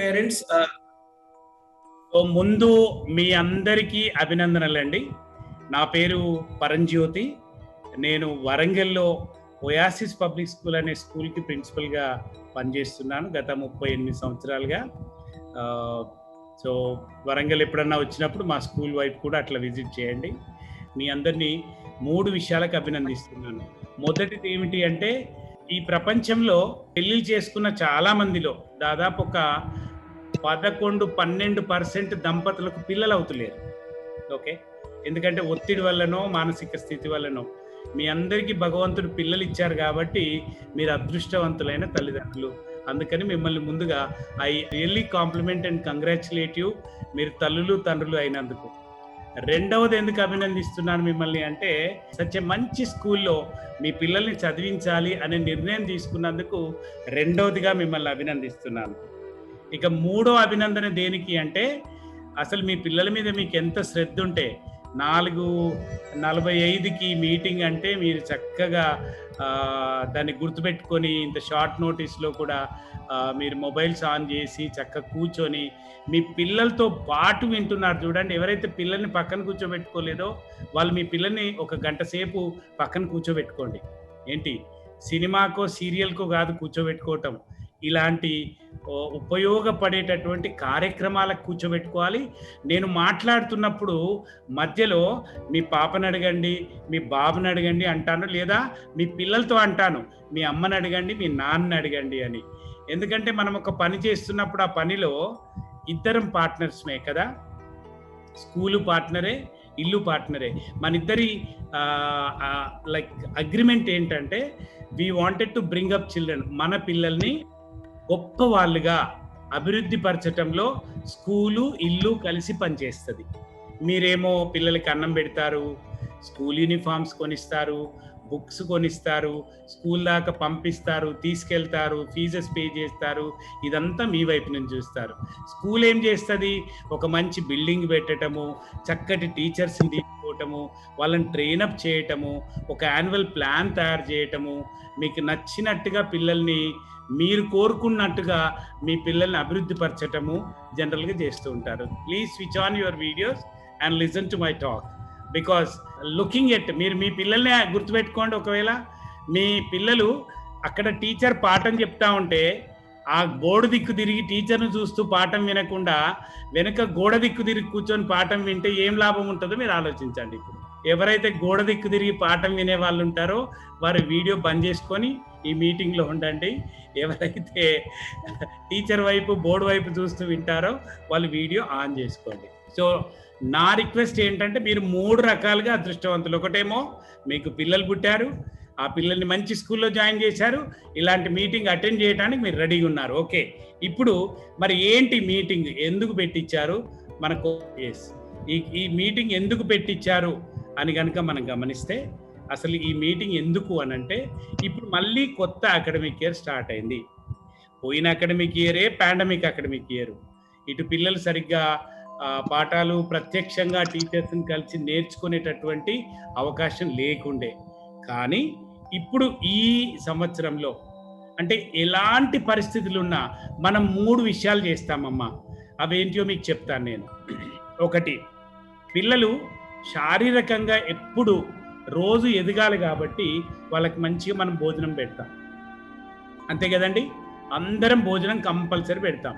Parents. ముందు మీ అందరికీ అభినందనలండి. నా పేరు పరంజ్యోతి. నేను వరంగల్లో ఒయాసిస్ పబ్లిక్ స్కూల్ అనే స్కూల్కి ప్రిన్సిపల్గా పనిచేస్తున్నాను గత 38 సంవత్సరాలుగా. సో వరంగల్ ఎప్పుడన్నా వచ్చినప్పుడు మా స్కూల్ వైపు కూడా అట్లా విజిట్ చేయండి. మీ అందరినీ 3 విషయాలకు అభినందిస్తున్నాను. మొదటిది ఏమిటి అంటే, ఈ ప్రపంచంలో పెళ్లి చేసుకున్న చాలా మందిలో దాదాపు ఒక 11-12% దంపతులకు పిల్లలు అవుతలేరు. ఓకే, ఎందుకంటే ఒత్తిడి వల్లనో మానసిక స్థితి వల్లనో. మీ అందరికీ భగవంతుడు పిల్లలు ఇచ్చారు కాబట్టి మీరు అదృష్టవంతులైన తల్లిదండ్రులు. అందుకని మిమ్మల్ని ముందుగా I really compliment and congratulate you, మీరు తల్లులు తండ్రులు అయినందుకు. రెండవది ఎందుకు అభినందిస్తున్నాను మిమ్మల్ని అంటే, సచ్ మంచి స్కూల్లో మీ పిల్లల్ని చదివించాలి అనే నిర్ణయం తీసుకున్నందుకు రెండవదిగా మిమ్మల్ని అభినందిస్తున్నాను. ఇక మూడో అభినందన దేనికి అంటే, అసలు మీ పిల్లల మీద మీకు ఎంత శ్రద్ధ ఉంటే 4:45కి మీటింగ్ అంటే మీరు చక్కగా దాన్ని గుర్తుపెట్టుకొని ఇంత షార్ట్ నోటీస్లో కూడా మీరు మొబైల్స్ ఆన్ చేసి చక్కగా కూర్చొని మీ పిల్లలతో పాటు వింటున్నారు. చూడండి, ఎవరైతే పిల్లల్ని పక్కన కూర్చోబెట్టుకోలేదో వాళ్ళు మీ పిల్లల్ని ఒక గంట సేపు పక్కన కూర్చోబెట్టుకోండి. ఏంటి, సినిమాకో సీరియల్కో కాదు కూర్చోబెట్టుకోవటం, ఇలాంటి ఉపయోగపడేటటువంటి కార్యక్రమాలకు కూర్చోబెట్టుకోవాలి. నేను మాట్లాడుతున్నప్పుడు మధ్యలో మీ పాపను అడగండి, మీ బాబుని అడగండి అంటాను, లేదా మీ పిల్లలతో అంటాను, మీ అమ్మని అడగండి, మీ నాన్నని అడగండి అని. ఎందుకంటే మనం ఒక పని చేస్తున్నప్పుడు ఆ పనిలో ఇద్దరం పార్ట్నర్స్మే కదా. స్కూలు పార్ట్నరే, ఇల్లు పార్ట్నరే. మన ఇద్దరి లైక్ అగ్రిమెంట్ ఏంటంటే, we wanted to bring up children. మన పిల్లల్ని గొప్ప వాళ్ళుగా అభివృద్ధి పరచటంలో స్కూలు ఇల్లు కలిసి పనిచేస్తుంది. మీరేమో పిల్లలకి అన్నం పెడతారు, స్కూల్ యూనిఫామ్స్ కొనిస్తారు, బుక్స్ కొనిస్తారు, స్కూల్ దాకా పంపిస్తారు, తీసుకెళ్తారు, ఫీజెస్ పే చేస్తారు. ఇదంతా మీ వైపు నుంచి చూస్తారు. స్కూల్ ఏం చేస్తుంది? ఒక మంచి బిల్డింగ్ పెట్టడము, చక్కటి టీచర్స్ని తీసుకోవటము, వాళ్ళని ట్రైనప్ చేయటము, ఒక యాన్యువల్ ప్లాన్ తయారు చేయటము, మీకు నచ్చినట్టుగా పిల్లల్ని మీరు కోరుకున్నట్టుగా మీ పిల్లల్ని అభివృద్ధి పరచటము జనరల్గా చేస్తూ ఉంటారు. Please switch on your videos and listen to my talk. Because looking at, మీరు మీ పిల్లల్ని గుర్తుపెట్టుకోండి. ఒకవేళ మీ పిల్లలు అక్కడ టీచర్ పాఠం చెప్తా ఉంటే ఆ బోర్డు దిక్కు తిరిగి టీచర్ను చూస్తూ పాఠం వినకుండా వెనుక గోడ దిక్కు తిరిగి కూర్చొని పాఠం వింటే ఏం లాభం ఉంటుందో మీరు ఆలోచించండి. ఇప్పుడు ఎవరైతే గోడ దిక్కు తిరిగి పాఠం వినే వాళ్ళు ఉంటారో వారు వీడియో బంద్ చేసుకొని ఈ మీటింగ్లో ఉండండి. ఎవరైతే టీచర్ వైపు బోర్డు వైపు చూస్తూ వింటారో వాళ్ళు వీడియో ఆన్ చేసుకోండి. సో నా రిక్వెస్ట్ ఏంటంటే, మీరు 3 రకాలుగా అదృష్టవంతులు. ఒకటేమో మీకు పిల్లలు పుట్టారు, ఆ పిల్లల్ని మంచి స్కూల్లో జాయిన్ చేశారు, ఇలాంటి మీటింగ్ అటెండ్ చేయడానికి మీరు రెడీగా ఉన్నారు. ఓకే, ఇప్పుడు మరి ఏంటి మీటింగ్, ఎందుకు పెట్టించారు మనకు? ఈ మీటింగ్ ఎందుకు పెట్టించారు అని కనుక మనం గమనిస్తే, అసలు ఈ మీటింగ్ ఎందుకు అనంటే, ఇప్పుడు మళ్ళీ కొత్త అకాడమిక్ ఇయర్ స్టార్ట్ అయింది. పోయిన అకాడమిక్ ఇయరే పాండమిక్ అకాడమిక్ ఇయర్. ఇటు పిల్లలు సరిగ్గా పాఠాలు ప్రత్యక్షంగా టీచర్స్ని కలిసి నేర్చుకునేటటువంటి అవకాశం లేకుండే. కానీ ఇప్పుడు ఈ సంవత్సరంలో అంటే ఎలాంటి పరిస్థితులు ఉన్నా మనం 3 విషయాలు చేస్తామమ్మా. అవేంటియో మీకు చెప్తాను నేను. ఒకటి, పిల్లలు శారీరకంగా ఎప్పుడు రోజు ఎదగాలి కాబట్టి వాళ్ళకి మంచిగా మనం భోజనం పెడతాం, అంతే కదండి. అందరం భోజనం కంపల్సరీ పెడతాం.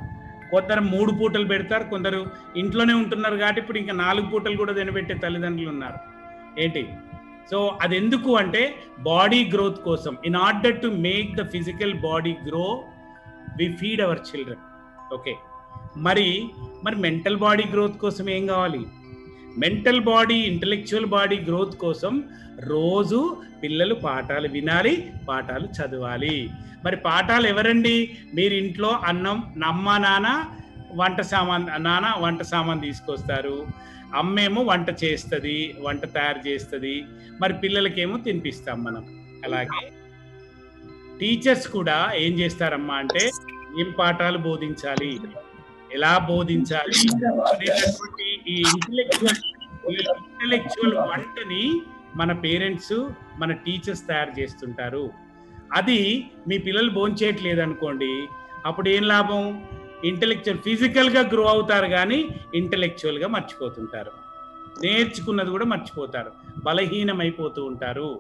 కొందరు 3 పూటలు పెడతారు, కొందరు ఇంట్లోనే ఉంటున్నారు కాబట్టి ఇప్పుడు ఇంకా 4 పూటలు కూడా తినబెట్టే తల్లిదండ్రులు ఉన్నారు. ఏంటి, సో అది ఎందుకు అంటే బాడీ గ్రోత్ కోసం. In order to make the physical body grow we feed our children. Okay, మరి మెంటల్ బాడీ గ్రోత్ కోసం ఏం కావాలి? Mental body, intellectual body growth కోసం రోజు పిల్లలు పాఠాలు వినాలి, పాఠాలు చదవాలి. మరి పాఠాలు ఎవరండి? మీరు ఇంట్లో అన్నం, అమ్మ నాన్న వంట సామాన్ తీసుకొస్తారు, అమ్మేమో వంట చేస్తుంది, వంట తయారు చేస్తుంది, మరి పిల్లలకేమో తినిపిస్తాం మనం. అలాగే టీచర్స్ కూడా ఏం చేస్తారమ్మా అంటే, ఏం పాఠాలు బోధించాలి, ఎలా బోధించాలి అనేటటువంటి ఈ ఇంటలెక్చువల్ వంటని మన పేరెంట్స్, మన టీచర్స్ తయారు చేస్తుంటారు. అది మీ పిల్లలు భోంచేయట్లేదు అనుకోండి, అప్పుడు ఏం లాభం? ఇంటెలెక్చువల్ ఫిజికల్గా గ్రో అవుతారు కానీ ఇంటెలెక్చువల్గా మర్చిపోతుంటారు, నేర్చుకున్నది కూడా మర్చిపోతారు, బలహీనమైపోతూ ఉంటారు.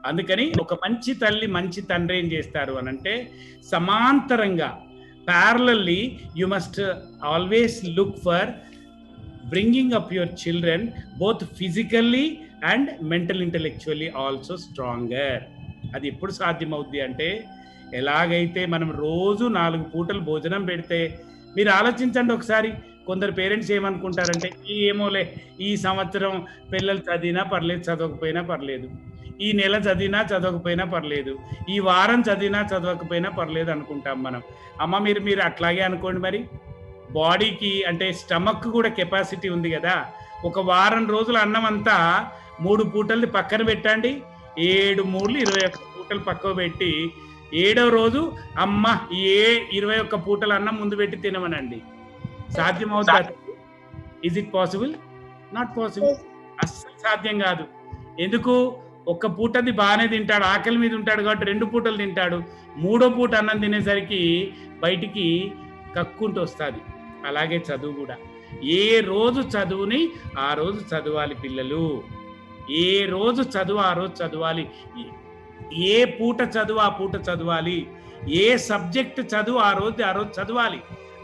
అందుకని ఒక మంచి తల్లి మంచి తండ్రి ఏం చేస్తారు అని అంటే, సమాంతరంగా parallelly you must always look for bringing up your children both physically and mental intellectually also stronger. అది ఎప్పుడు సాధ్యమవుద్ది అంటే, ఎలాగైతే మనం రోజు 4 పూటలు భోజనం పెడితే, మీరు ఆలోచించండి ఒకసారి, కొందరు పేరెంట్స్ ఏమనుకుంటారంటే, ఏమోలే ఈ సంవత్సరం పిల్లలు చదివినా పర్లేదు, చదవకపోయినా పర్లేదు, ఈ నెల చదివినా చదవకపోయినా పర్లేదు, ఈ వారం చదివినా చదవకపోయినా పర్లేదు అనుకుంటాం మనం. అమ్మ మీరు అట్లాగే అనుకోండి. మరి బాడీకి అంటే స్టమక్ కూడా కెపాసిటీ ఉంది కదా. ఒక వారం రోజులు అన్నం అంతా 3 పూటలు పక్కన పెట్టండి, 7 మూడులు 21 పూటలు పక్కకు పెట్టి 7వ రోజు అమ్మ ఏ 21 పూటలు అన్నం ముందు పెట్టి తినమనండి. సాధ్యమవుతుంది? Is it possible? Not possible. అస్సలు సాధ్యం కాదు. ఎందుకు? ఒక్క పూటది బాగానే తింటాడు, ఆకలి మీద ఉంటాడు కాబట్టి 2 పూటలు తింటాడు. 3వ పూట అన్నం తినేసరికి బయటికి కక్కుంటూ వస్తుంది. అలాగే చదువు కూడా, ఏ రోజు చదువుని ఆ రోజు చదవాలి పిల్లలు. ఏ రోజు చదువు ఆ రోజు చదవాలి. ఏ పూట చదువు ఆ పూట చదవాలి. ఏ సబ్జెక్ట్ చదువు ఆ రోజు చదవాలి.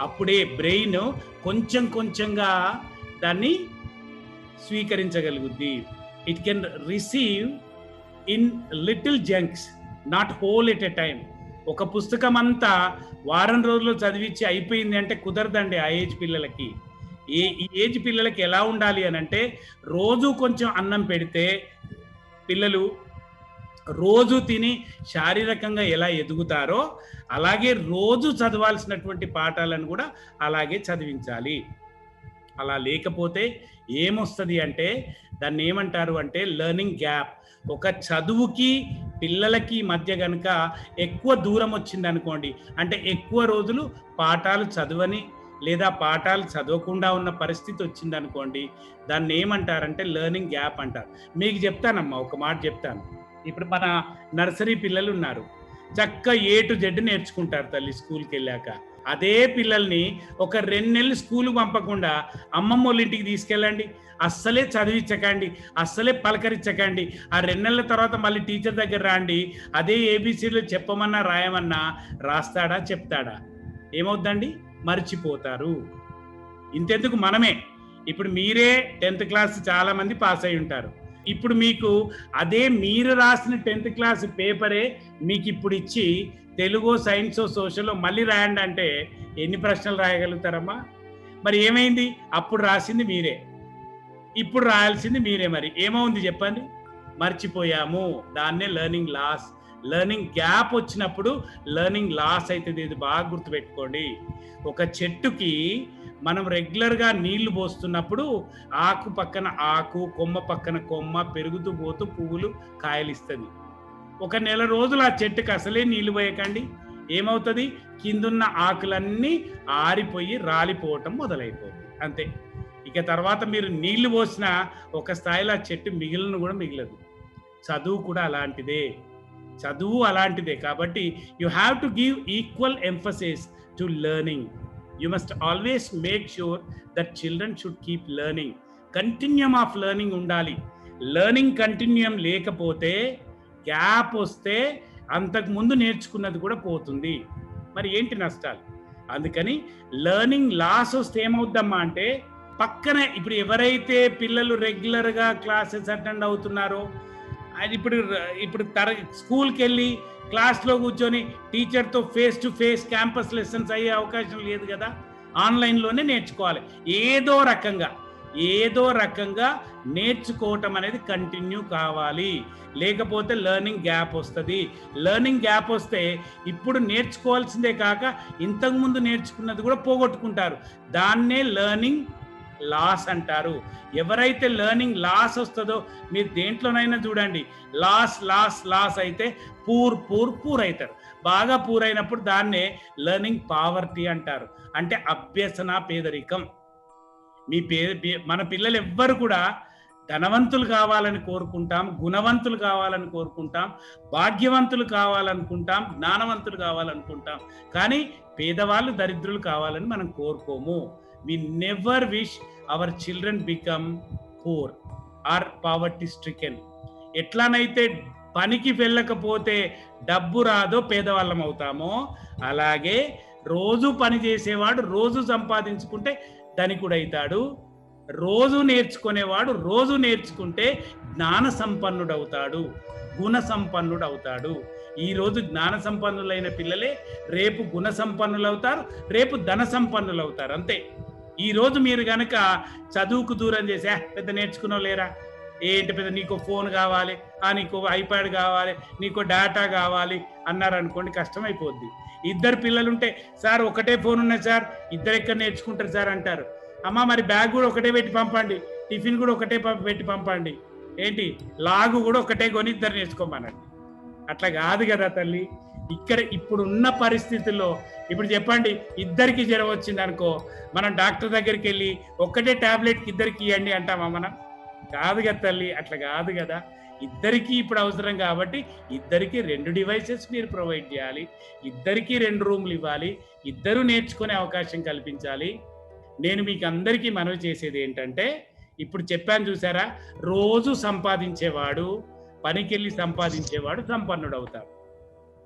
అప్పుడే బ్రెయిన్ కొంచెం కొంచెంగా దాన్ని స్వీకరించగలుగుద్ది. It can receive in little chunks, not whole at a time. ఒక పుస్తకం అంతా వారం రోజుల్లో చదివించి అయిపోయింది అంటే కుదరదండి ఆ ఏజ్ పిల్లలకి. ఈ ఏజ్ పిల్లలకి ఎలా ఉండాలి అని అంటే, రోజు కొంచెం అన్నం పెడితే పిల్లలు రోజు తిని శారీరకంగా ఎలా ఎదుగుతారో అలాగే రోజు చదవాల్సినటువంటి పాఠాలను కూడా అలాగే చదివించాలి. అలా లేకపోతే ఏమొస్తుంది అంటే, దాన్ని ఏమంటారు అంటే లెర్నింగ్ గ్యాప్. ఒక చదువుకి పిల్లలకి మధ్య కనుక ఎక్కువ దూరం వచ్చింది అనుకోండి, అంటే ఎక్కువ రోజులు పాఠాలు చదవని లేదా పాఠాలు చదవకుండా ఉన్న పరిస్థితి వచ్చింది అనుకోండి, దాన్ని ఏమంటారంటే లెర్నింగ్ గ్యాప్ అంటారు. మీకు చెప్తానమ్మా, ఒక మాట చెప్తాను. ఇప్పుడు మన నర్సరీ పిల్లలు ఉన్నారు, చక్కగా A to Z నేర్చుకుంటారు తల్లి స్కూల్కి వెళ్ళాక. అదే పిల్లల్ని ఒక 2 నెలలు స్కూల్ పంపకుండా అమ్మమ్మ వాళ్ళ ఇంటికి తీసుకెళ్ళండి, అస్సలే చదివించకండి, అస్సలే పలకరించకండి. ఆ 2 నెలల తర్వాత మళ్ళీ టీచర్ దగ్గర రాండి, అదే ABCలు చెప్పమన్నా రాయమన్నా రాస్తాడా? చెప్తాడా? ఏమవుద్దండి? మర్చిపోతారు. ఇంతెందుకు, మనమే ఇప్పుడు మీరే 10th క్లాస్ చాలా మంది పాస్ అయి ఉంటారు. ఇప్పుడు మీకు అదే మీరు రాసిన 10th క్లాస్ పేపరే మీకు ఇప్పుడు ఇచ్చి తెలుగో సైన్సో సోషల్లో మళ్ళీ రాయండి అంటే ఎన్ని ప్రశ్నలు రాయగలుగుతారమ్మా? మరి ఏమైంది? అప్పుడు రాసింది మీరే, ఇప్పుడు రాయాల్సింది మీరే. మరి ఏమవుంది చెప్పండి? మర్చిపోయాము. దాన్నే లెర్నింగ్ లాస్. లెర్నింగ్ గ్యాప్ వచ్చినప్పుడు లెర్నింగ్ లాస్ అవుతుంది. ఇది బాగా గుర్తుపెట్టుకోండి. ఒక చెట్టుకి మనం రెగ్యులర్గా నీళ్లు పోస్తున్నప్పుడు ఆకు పక్కన ఆకు, కొమ్మ పక్కన కొమ్మ పెరుగుతూ పోతూ పువ్వులు కాయలు ఇస్తుంది. ఒక నెల రోజులు ఆ చెట్టుకి అసలే నీళ్లు పోయకండి, ఏమవుతుంది? కిందున్న ఆకులన్నీ ఆరిపోయి రాలిపోవటం మొదలైపోతుంది. అంతే. ఇక తర్వాత మీరు నీళ్లు పోసిన ఒక స్థాయిలో ఆ చెట్టు మిగిలిన కూడా మిగలదు. చదువు కూడా అలాంటిదే. చదువు అలాంటిదే. కాబట్టి you have to give equal emphasis to learning. You must always make sure that children should keep learning. Continuum of learning ఉండాలి. లెర్నింగ్ కంటిన్యూయం లేకపోతే గ్యాప్ వస్తే అంతకు ముందు నేర్చుకున్నది కూడా పోతుంది. మరి ఏంటి నష్టాలు? అందుకని లెర్నింగ్ లాస్ వస్తే ఏమవుద్దమ్మా అంటే, పక్కన ఇప్పుడు ఎవరైతే పిల్లలు రెగ్యులర్గా క్లాసెస్ అటెండ్ అవుతున్నారో, అది ఇప్పుడు స్కూల్కి వెళ్ళి క్లాస్లో కూర్చొని టీచర్తో face to face campus lessons అయ్యే అవకాశం లేదు కదా. ఆన్లైన్లోనే నేర్చుకోవాలి. ఏదో రకంగా నేర్చుకోవటం అనేది కంటిన్యూ కావాలి. లేకపోతే లెర్నింగ్ గ్యాప్ వస్తుంది. లెర్నింగ్ గ్యాప్ వస్తే ఇప్పుడు నేర్చుకోవాల్సిందే కాక ఇంతకుముందు నేర్చుకున్నది కూడా పోగొట్టుకుంటారు. దాన్నే లెర్నింగ్ లాస్ అంటారు. ఎవరైతే లెర్నింగ్ లాస్ వస్తుందో, మీరు దేంట్లోనైనా చూడండి, లాస్ అయితే పూర్ అవుతారు. బాగా పూర్ అయినప్పుడు దాన్నే లెర్నింగ్ పావర్టీ అంటారు. అంటే అభ్యసన పేదరికం. మన పిల్లలు ఎవ్వరు కూడా ధనవంతులు కావాలని కోరుకుంటాం, గుణవంతులు కావాలని కోరుకుంటాం, భాగ్యవంతులు కావాలనుకుంటాం, జ్ఞానవంతులు కావాలనుకుంటాం. కానీ పేదవాళ్ళు దరిద్రులు కావాలని మనం కోరుకోము. We never wish our children become poor or poverty stricken. ఎట్లానైతే పనికి వెళ్ళకపోతే డబ్బు రాదో పేదవాళ్ళం అవుతామో, అలాగే రోజు పని చేసేవాడు రోజు సంపాదించుకుంటే ధనికుడైతాడు. రోజు నేర్చుకునేవాడు రోజు నేర్చుకుంటే జ్ఞాన సంపన్నుడవుతాడు, గుణ సంపన్నుడవుతాడు. ఈరోజు జ్ఞాన సంపన్నులైన పిల్లలే రేపు గుణ సంపన్నులు అవుతారు, రేపు ధన సంపన్నులు అవుతారు. అంతే. ఈరోజు మీరు కనుక చదువుకు దూరం చేసి పెద్ద నేర్చుకున్నావు లేరా, ఏంటి పెద్ద నీకు ఫోన్ కావాలి, నీకు ఐప్యాడ్ కావాలి, నీకు డేటా కావాలి అన్నారనుకోండి, కష్టమైపోద్ది. ఇద్దరు పిల్లలుంటే సార్ ఒకటే ఫోన్ ఉన్నది సార్, ఇద్దరు ఎక్కడ నేర్చుకుంటారు సార్ అంటారు. అమ్మ మరి బ్యాగ్ కూడా ఒకటే పెట్టి పంపండి, టిఫిన్ కూడా ఒకటే పెట్టి పంపండి, ఏంటి లాగు కూడా ఒకటే కొని ఇద్దరు నేర్చుకోమనండి. అట్లా కాదు కదా తల్లి. ఇక్కడ ఇప్పుడున్న పరిస్థితుల్లో ఇప్పుడు చెప్పండి, ఇద్దరికి జ్వరం వచ్చింది అనుకో, మనం డాక్టర్ దగ్గరికి వెళ్ళి ఒక్కటే టాబ్లెట్కి ఇద్దరికి ఇవ్వండి అంటామా మనం? కాదు కదా తల్లి, అట్లా కాదు కదా. ఇద్దరికి ఇప్పుడు అవసరం కాబట్టి ఇద్దరికి 2 డివైసెస్ మీరు ప్రొవైడ్ చేయాలి, ఇద్దరికి 2 రూమ్లు ఇవ్వాలి, ఇద్దరు నేర్చుకునే అవకాశం కల్పించాలి. నేను మీకు అందరికీ మనవి చేసేది ఏంటంటే, ఇప్పుడు చెప్పాను చూసారా, రోజు సంపాదించేవాడు, పనికెళ్ళి సంపాదించేవాడు సంపన్నుడు అవుతాడు.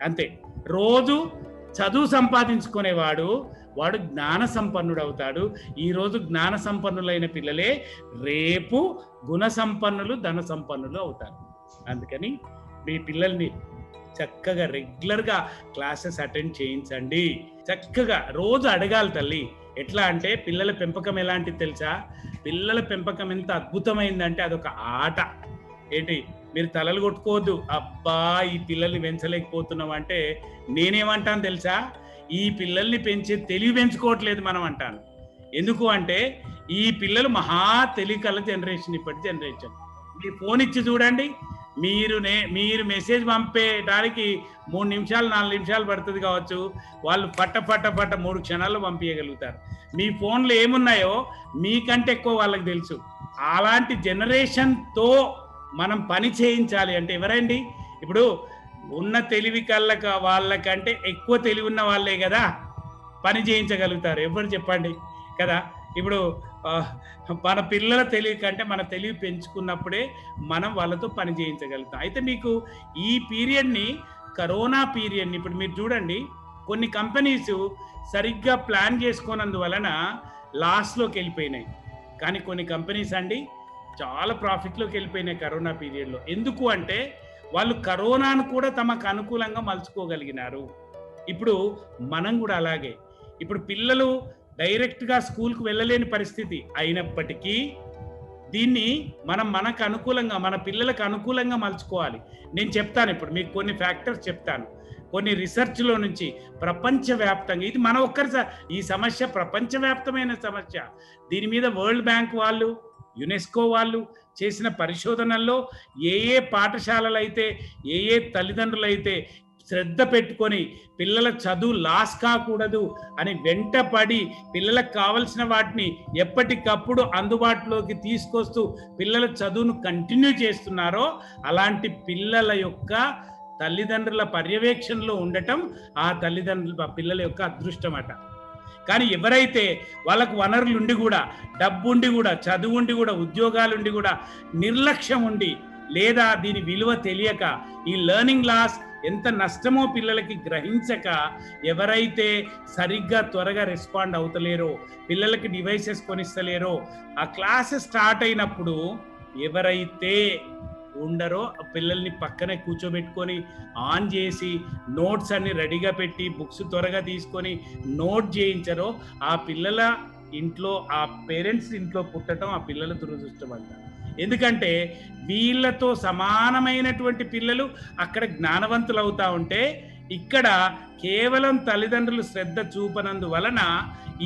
అంతే. రోజు చదువు సంపాదించుకునేవాడు వాడు జ్ఞాన సంపన్నుడు అవుతాడు. ఈరోజు జ్ఞాన సంపన్నులైన పిల్లలే రేపు గుణ సంపన్నులు, ధన సంపన్నులు అవుతారు. అందుకని మీ పిల్లల్ని చక్కగా రెగ్యులర్గా క్లాసెస్ అటెండ్ చేయించండి. చక్కగా రోజు అడగాలి తల్లి. ఎట్లా అంటే పిల్లల పెంపకం ఎలాంటిది తెలుసా? పిల్లల పెంపకం ఎంత అద్భుతమైందంటే అదొక ఆట. ఏంటి మీరు తలలు కొట్టుకోవద్దు, అబ్బా ఈ పిల్లల్ని పెంచలేకపోతున్నాం అంటే నేనేమంటాను తెలుసా? ఈ పిల్లల్ని పెంచే తెలివి పెంచుకోవట్లేదు మనం అంటాను. ఎందుకు అంటే ఈ పిల్లలు మహా తెలివికల జనరేషన్, ఇప్పటి జనరేషన్. మీ ఫోన్ ఇచ్చి చూడండి, మీరు మెసేజ్ పంపేయడానికి 3 నిమిషాలు 4 నిమిషాలు పడుతుంది కావచ్చు, వాళ్ళు పట్ట 3 క్షణాల్లో పంపించగలుగుతారు. మీ ఫోన్లో ఏమున్నాయో మీకంటే ఎక్కువ వాళ్ళకి తెలుసు. అలాంటి జనరేషన్తో మనం పని చేయించాలి అంటే ఎవరండి? ఇప్పుడు ఉన్న తెలివి వాళ్ళకంటే ఎక్కువ తెలివి ఉన్న వాళ్ళే కదా పని చేయించగలుగుతారు. ఎవరు చెప్పండి కదా. ఇప్పుడు మన పిల్లల తెలివి కంటే మన తెలివి పెంచుకున్నప్పుడే మనం వాళ్ళతో పని చేయించగలుగుతాం. అయితే మీకు ఈ పీరియడ్ని, కరోనా పీరియడ్ని ఇప్పుడు మీరు చూడండి, కొన్ని కంపెనీస్ సరిగ్గా ప్లాన్ చేసుకోనందువలన లాస్లోకి వెళ్ళిపోయినాయి. కానీ కొన్ని కంపెనీస్ అండి చాలా ప్రాఫిట్లోకి వెళ్ళిపోయినాయి కరోనా పీరియడ్లో. ఎందుకు అంటే వాళ్ళు కరోనాను కూడా తమకు అనుకూలంగా మలుచుకోగలిగినారు. ఇప్పుడు మనం కూడా అలాగే. ఇప్పుడు పిల్లలు డైరెక్ట్గా స్కూల్కి వెళ్ళలేని పరిస్థితి అయినప్పటికీ దీన్ని మనం మనకు అనుకూలంగా, మన పిల్లలకు అనుకూలంగా మలుచుకోవాలి. నేను చెప్తాను, ఇప్పుడు మీకు కొన్ని ఫ్యాక్టర్స్ చెప్తాను. కొన్ని రీసెర్చ్లో నుంచి ప్రపంచవ్యాప్తంగా, ఇది మన ఒక్కరి ఈ సమస్య ప్రపంచవ్యాప్తమైన సమస్య. దీని మీద వరల్డ్ బ్యాంక్ వాళ్ళు, యునెస్కో వాళ్ళు చేసిన పరిశోధనల్లో ఏ పాఠశాలలు అయితే, ఏ తల్లిదండ్రులు అయితే శ్రద్ధ పెట్టుకొని పిల్లల చదువు లాస్ కాకూడదు అని వెంటపడి పిల్లలకు కావలసిన వాటిని ఎప్పటికప్పుడు అందుబాటులోకి తీసుకొస్తూ పిల్లల చదువును కంటిన్యూ చేస్తున్నారో అలాంటి పిల్లల యొక్క తల్లిదండ్రుల పర్యవేక్షణలో ఉండటం ఆ పిల్లల యొక్క అదృష్టం అట. కానీ ఎవరైతే వాళ్ళకు వనరులు ఉండి కూడా, డబ్బు ఉండి కూడా, చదువు ఉండి కూడా, ఉద్యోగాలు ఉండి కూడా నిర్లక్ష్యం ఉండి, లేదా దీని విలువ తెలియక, ఈ లెర్నింగ్ లాస్ ఎంత నష్టమో పిల్లలకి గ్రహించక ఎవరైతే సరిగ్గా త్వరగా రెస్పాండ్ అవుతలేరో, పిల్లలకి డివైసెస్ కొనిస్తలేరో, ఆ క్లాసెస్ స్టార్ట్ అయినప్పుడు ఎవరైతే ఉండరో పిల్లల్ని పక్కనే కూర్చోబెట్టుకొని ఆన్ చేసి నోట్స్ అన్ని రెడీగా పెట్టి బుక్స్ త్వరగా తీసుకొని నోట్ చేయించరో ఆ పిల్లల ఇంట్లో, ఆ పేరెంట్స్ ఇంట్లో పుట్టడం ఆ పిల్లల దురదృష్టం అంట. ఎందుకంటే వీళ్ళతో సమానమైనటువంటి పిల్లలు అక్కడ జ్ఞానవంతులు అవుతా ఉంటే ఇక్కడ కేవలం తల్లిదండ్రులు శ్రద్ధ చూపనందువలన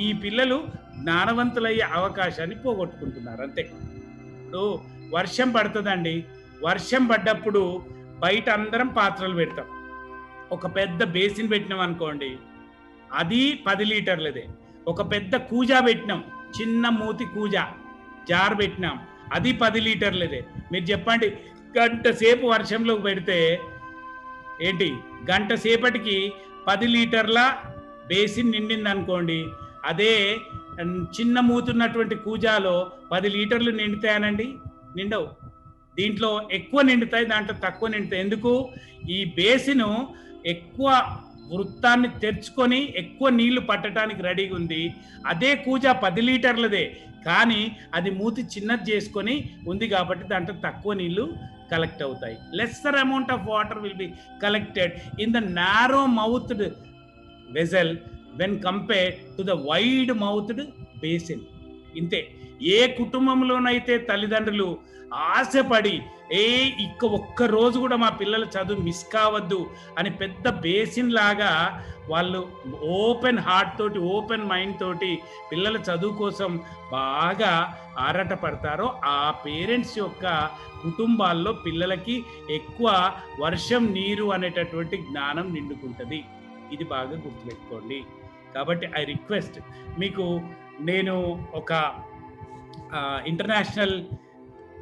ఈ పిల్లలు జ్ఞానవంతులయ్యే అవకాశాన్ని పోగొట్టుకుంటున్నారు. అంతే. ఇప్పుడు వర్షం పడుతుందండి, వర్షం పడ్డప్పుడు బయట అందరం పాత్రలు పెడతాం. ఒక పెద్ద బేసిన్ పెట్టినాం అనుకోండి, అది 10 లీటర్లదే. ఒక పెద్ద కూజా పెట్టినాం, చిన్న మూతి కూజా జార్ పెట్టినాం, అది 10 లీటర్లదే. మీరు చెప్పండి, గంట సేపు వర్షంలోకి పెడితే ఏంటి, గంట సేపటికి 10 లీటర్ల బేసిన్ నిండింది అనుకోండి. అదే చిన్న మూతున్నటువంటి కూజాలో 10 లీటర్లు నిండుతాయనండి? నిండవు. దీంట్లో ఎక్కువ నిండుతాయి, దాంట్లో తక్కువ నిండుతాయి. ఎందుకు? ఈ బేసిను ఎక్కువ వృత్తాన్ని తెరుచుకొని ఎక్కువ నీళ్లు పట్టడానికి రెడీగా ఉంది. అదే కూజా 10 లీటర్లదే, కానీ అది మూతి చిన్నది చేసుకొని ఉంది కాబట్టి దాంట్లో తక్కువ నీళ్లు కలెక్ట్ అవుతాయి. Lesser amount of water will be collected in the narrow mouthed vessel when compared to the wide mouthed basin. ఇంతే. ఏ కుటుంబంలోనైతే తల్లిదండ్రులు ఆశపడి ఒక్క రోజు కూడా మా పిల్లల చదువు మిస్ కావద్దు అని పెద్ద బేసిన్ లాగా వాళ్ళు ఓపెన్ హార్ట్ తోటి, ఓపెన్ మైండ్ తోటి పిల్లల చదువు కోసం బాగా ఆరాటపడతారో ఆ పేరెంట్స్ యొక్క కుటుంబాల్లో పిల్లలకి ఎక్కువ వర్షం నీరు అనేటటువంటి జ్ఞానం నిండుకుంటుంది. ఇది బాగా గుర్తుపెట్టుకోండి. కాబట్టి ఐ రిక్వెస్ట్ మీకు, నేను ఒక ఇంటర్నేషనల్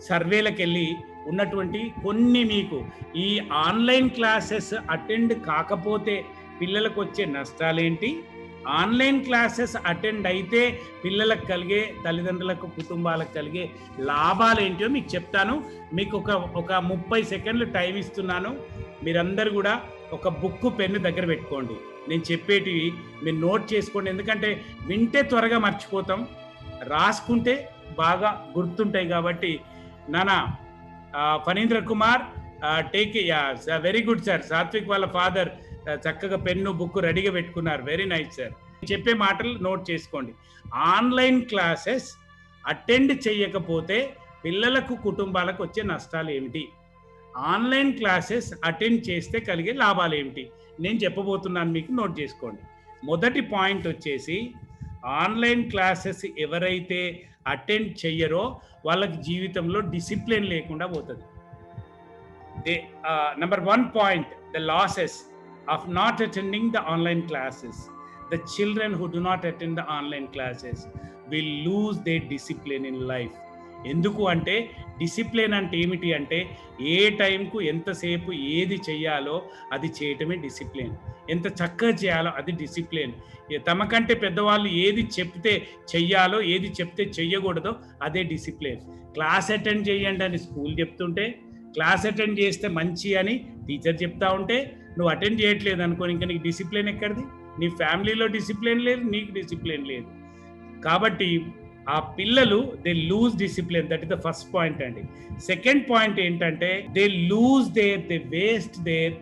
సర్వేలకు వెళ్ళి ఉన్నటువంటి కొన్ని, మీకు ఈ ఆన్లైన్ క్లాసెస్ అటెండ్ కాకపోతే పిల్లలకు వచ్చే నష్టాలేంటి, ఆన్లైన్ క్లాసెస్ అటెండ్ అయితే పిల్లలకు కలిగే, తల్లిదండ్రులకు కుటుంబాలకు కలిగే లాభాలు ఏంటో మీకు చెప్తాను. మీకు ఒక 30 సెకండ్లు టైం ఇస్తున్నాను. మీరందరూ కూడా ఒక బుక్, పెన్ను దగ్గర పెట్టుకోండి. నేను చెప్పేటివి మీరు నోట్ చేసుకోండి. ఎందుకంటే వింటే త్వరగా మర్చిపోతాం, రాసుకుంటే బాగా గుర్తుంటాయి. కాబట్టి నానా Phanindra Kumar, take very good sir. Satvik వాళ్ళ ఫాదర్ చక్కగా పెన్ను బుక్ రెడీగా పెట్టుకున్నారు. Very nice sir. చెప్పే మాటలు నోట్ చేసుకోండి. ఆన్లైన్ క్లాసెస్ అటెండ్ చేయకపోతే పిల్లలకు, కుటుంబాలకు వచ్చే నష్టాలు ఏమిటి, ఆన్లైన్ క్లాసెస్ అటెండ్ చేస్తే కలిగే లాభాలు ఏమిటి నేను చెప్పబోతున్నాను, మీకు నోట్ చేసుకోండి. మొదటి పాయింట్ వచ్చేసి, ఆన్లైన్ క్లాసెస్ ఎవరైతే అటెండ్ చెయ్యరో వాళ్ళకి జీవితంలో డిసిప్లిన్ లేకుండా పోతుంది. Number 1 point, the losses of not attending the online classes. The children who do not attend the online classes will lose their discipline in life. ఎందుకు అంటే, డిసిప్లిన్ అంటే ఏమిటి అంటే, ఏ టైంకు ఎంతసేపు ఏది చెయ్యాలో అది చేయటమే డిసిప్లిన్. ఎంత చక్కగా చేయాలో అది డిసిప్లిన్. తమకంటే పెద్దవాళ్ళు ఏది చెప్తే చెయ్యాలో, ఏది చెప్తే చెయ్యకూడదో అదే డిసిప్లిన్. క్లాస్ అటెండ్ చేయండి అని స్కూల్ చెప్తుంటే, క్లాస్ అటెండ్ చేస్తే మంచి అని టీచర్ చెప్తా ఉంటే నువ్వు అటెండ్ చేయట్లేదు అనుకో, ఇంకా నీకు డిసిప్లిన్ ఎక్కడిది? నీ ఫ్యామిలీలో డిసిప్లిన్ లేదు, నీకు డిసిప్లిన్ లేదు. కాబట్టి ఆ పిల్లలు they lose discipline. That is the first point అండి. సెకండ్ పాయింట్ ఏంటంటే, they waste their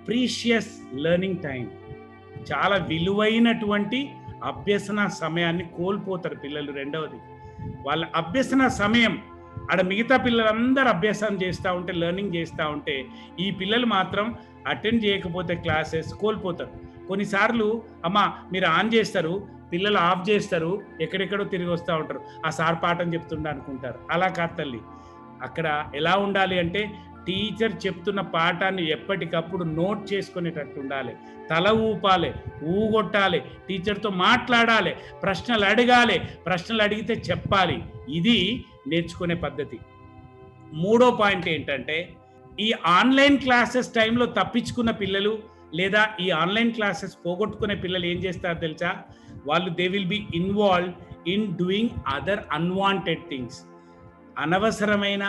precious learning time. చాలా విలువైనటువంటి అభ్యసన సమయాన్ని కోల్పోతారు పిల్లలు. రెండవది, వాళ్ళ అభ్యసన సమయం ఆడ మిగతా పిల్లలందరూ అభ్యాసం చేస్తూ ఉంటే, లెర్నింగ్ చేస్తూ ఉంటే, ఈ పిల్లలు మాత్రం అటెండ్ చేయకపోతే క్లాసెస్ కోల్పోతారు. కొన్నిసార్లు అమ్మా మీరు ఆన్ చేస్తారు, పిల్లలు ఆఫ్ చేస్తారు, ఎక్కడెక్కడో తిరిగి వస్తూ ఉంటారు, ఆ సార్ పాఠం చెప్తుండ అనుకుంటారు. అలా కాదు తల్లి. అక్కడ ఎలా ఉండాలి అంటే, టీచర్ చెప్తున్న పాఠాన్ని ఎప్పటికప్పుడు నోట్ చేసుకునేటట్టు ఉండాలి. తల ఊపాలి, ఊగొట్టాలి, టీచర్తో మాట్లాడాలి, ప్రశ్నలు అడగాలి, ప్రశ్నలు అడిగితే చెప్పాలి. ఇది నేర్చుకునే పద్ధతి. మూడో పాయింట్ ఏంటంటే, ఈ ఆన్లైన్ క్లాసెస్ టైంలో తప్పించుకున్న పిల్లలు లేదా ఈ ఆన్లైన్ క్లాసెస్ పోగొట్టుకునే పిల్లలు ఏం చేస్తారు తెలుసా? వాళ్ళు they will B involved in doing other unwanted things. అనవసరమైన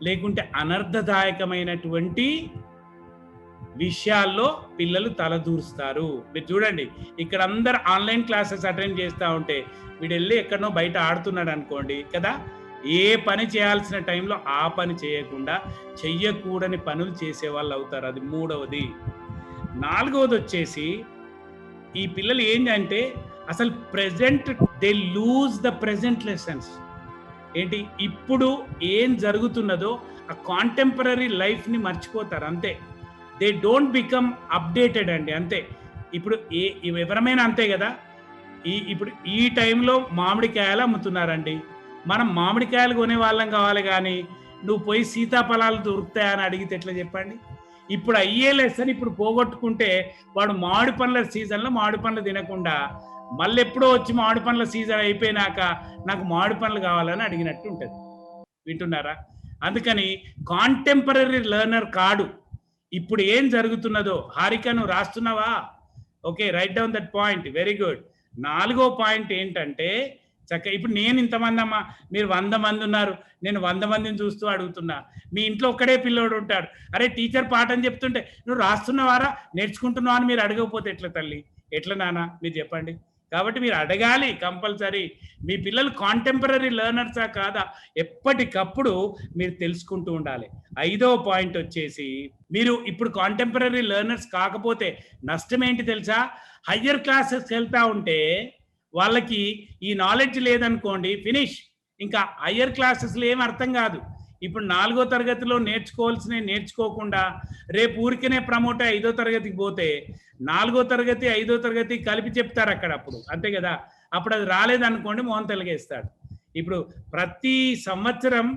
లేకుంటే అనర్థదాయకమైనటువంటి విషయాల్లో పిల్లలు తలదూరుస్తారు. మీరు చూడండి, ఇక్కడ అందరు ఆన్లైన్ క్లాసెస్ అటెండ్ చేస్తూ ఉంటే వీడు వెళ్ళి ఎక్కడనో బయట ఆడుతున్నాడు అనుకోండి కదా, ఏ పని చేయాల్సిన టైంలో ఆ పని చేయకుండా చెయ్యకూడని పనులు చేసేవాళ్ళు అవుతారు. అది మూడవది. నాలుగవది వచ్చేసి, ఈ పిల్లలు ఏంటంటే అసలు present they lose the present lessons. ఏంటి, ఇప్పుడు ఏం జరుగుతున్నదో ఆ కాంటెంపరీ లైఫ్ని మర్చిపోతారు అంతే. దే డోంట్ బికమ్ అప్డేటెడ్ అండి, అంతే. ఇప్పుడు ఎవరమైనా అంతే కదా. ఇప్పుడు ఈ టైంలో మామిడికాయలు అమ్ముతున్నారండి, మనం మామిడికాయలు కొనే వాళ్ళం కావాలి, కానీ నువ్వు పోయి సీతాఫలాలు దొరుకుతాయని అడిగితే ఎట్లా చెప్పండి? ఇప్పుడు అయ్యే లెసన్ ఇప్పుడు పోగొట్టుకుంటే వాడు మామిడి పండ్ల సీజన్లో మామిడి పండ్లు తినకుండా మళ్ళీ ఎప్పుడో వచ్చి మామిడి పండ్ల సీజన్ అయిపోయినాక నాకు మామిడి పండ్లు కావాలని అడిగినట్టు ఉంటుంది. వింటున్నారా? అందుకని కాంటెంపరరీ లెర్నర్ కాడు. ఇప్పుడు ఏం జరుగుతున్నదో హారిక నువ్వు రాస్తున్నావా? Okay, right down that point. Very good. 4వ పాయింట్ ఏంటంటే ఇప్పుడు నేను ఇంతమంది అమ్మా, మీరు 100 మంది ఉన్నారు, నేను 100 మందిని చూస్తూ అడుగుతున్నా. మీ ఇంట్లో ఒక్కడే పిల్లోడు ఉంటాడు, అరే టీచర్ పాఠం చెప్తుంటే నువ్వు రాస్తున్నావారా, నేర్చుకుంటున్నావా అని మీరు అడగకపోతే ఎట్లా తల్లి, ఎట్లా నాన్న, మీరు చెప్పండి. కాబట్టి మీరు అడగాలి కంపల్సరీ. మీ పిల్లలు కాంటెంపరరీ లెర్నర్సా కాదా ఎప్పటికప్పుడు మీరు తెలుసుకుంటూ ఉండాలి. 5వ పాయింట్ వచ్చేసి, మీరు ఇప్పుడు కాంటెంపరరీ లెర్నర్స్ కాకపోతే నష్టం ఏంటి తెలుసా? హయ్యర్ క్లాసెస్కి వెళ్తా ఉంటే వాళ్ళకి ఈ నాలెడ్జ్ లేదనుకోండి, ఫినిష్. ఇంకా హయ్యర్ క్లాసెస్లో ఏం అర్థం కాదు. ఇప్పుడు 4వ తరగతిలో నేర్చుకోవాల్సినవి నేర్చుకోకుండా రేపు ఊరికనే ప్రమోట్ 5వ తరగతికి పోతే 4వ తరగతి 5వ తరగతి కలిపి చెప్తారు అక్కడ, అప్పుడు అంతే కదా. అప్పుడు అది రాలేదనుకోండి మోహన్ తెలుగేస్తాడు. ఇప్పుడు ప్రతి సంవత్సరం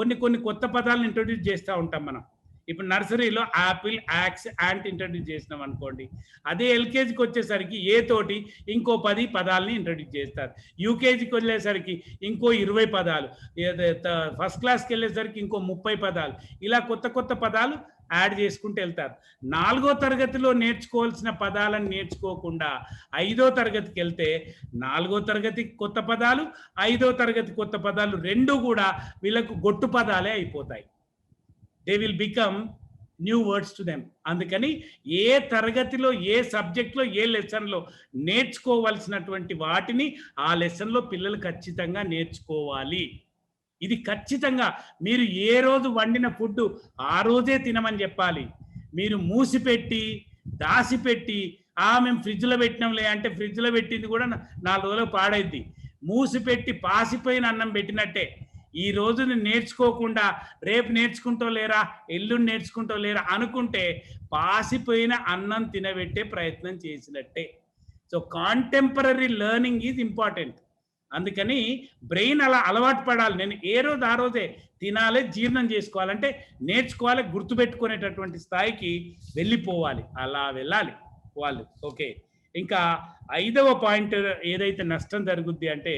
కొన్ని కొత్త పదాలను ఇంట్రొడ్యూస్ చేస్తూ ఉంటాం మనం. ఇప్పుడు నర్సరీలో యాపిల్, యాక్స్, యాంట్ ఇంట్రొడ్యూస్ చేసినాం అనుకోండి, అదే ఎల్కేజీకి వచ్చేసరికి ఏ తోటి ఇంకో 10 పదాలని ఇంట్రొడ్యూస్ చేస్తారు. యూకేజీకి వెళ్ళేసరికి ఇంకో 20 పదాలు, ఫస్ట్ క్లాస్కి వెళ్ళేసరికి ఇంకో 30 పదాలు, ఇలా కొత్త పదాలు యాడ్ చేసుకుంటూ వెళ్తారు. 4వ తరగతిలో నేర్చుకోవాల్సిన పదాలను నేర్చుకోకుండా 5వ తరగతికి వెళ్తే 4వ తరగతి కొత్త పదాలు, 5వ తరగతి కొత్త పదాలు, రెండు కూడా వీళ్ళకు గొట్టు పదాలే అయిపోతాయి. They will become new words to them. అందుకని ఏ తరగతిలో, ఏ సబ్జెక్ట్లో, ఏ లెసన్లో నేర్చుకోవాల్సినటువంటి వాటిని ఆ లెసన్లో పిల్లలు ఖచ్చితంగా నేర్చుకోవాలి. ఇది ఖచ్చితంగా మీరు ఏ రోజు వండిన ఫుడ్ ఆ రోజే తినమని చెప్పాలి. మీరు మూసిపెట్టి దాసిపెట్టి మేము ఫ్రిడ్జ్లో పెట్టినాంలే అంటే ఫ్రిడ్జ్లో పెట్టింది కూడా 4 రోజులు పాడైద్ది. మూసిపెట్టి పాసిపోయిన అన్నం పెట్టినట్టే. ఈ రోజుని నేర్చుకోకుండా రేపు నేర్చుకుంటూ లేరా, ఎల్లుండి నేర్చుకుంటూ లేరా అనుకుంటే పాసిపోయిన అన్నం తినబెట్టే ప్రయత్నం చేసినట్టే. So contemporary learning is important. అందుకని బ్రెయిన్ అలా అలవాటు పడాలి. నేను ఏ రోజు ఆ రోజే తినాలి, జీర్ణం చేసుకోవాలంటే నేర్చుకోవాలి, గుర్తుపెట్టుకునేటటువంటి స్థాయికి వెళ్ళిపోవాలి. అలా వెళ్ళాలి వాళ్ళు. ఓకే, ఇంకా 5వ పాయింట్ ఏదైతే నష్టం జరుగుద్ది అంటే,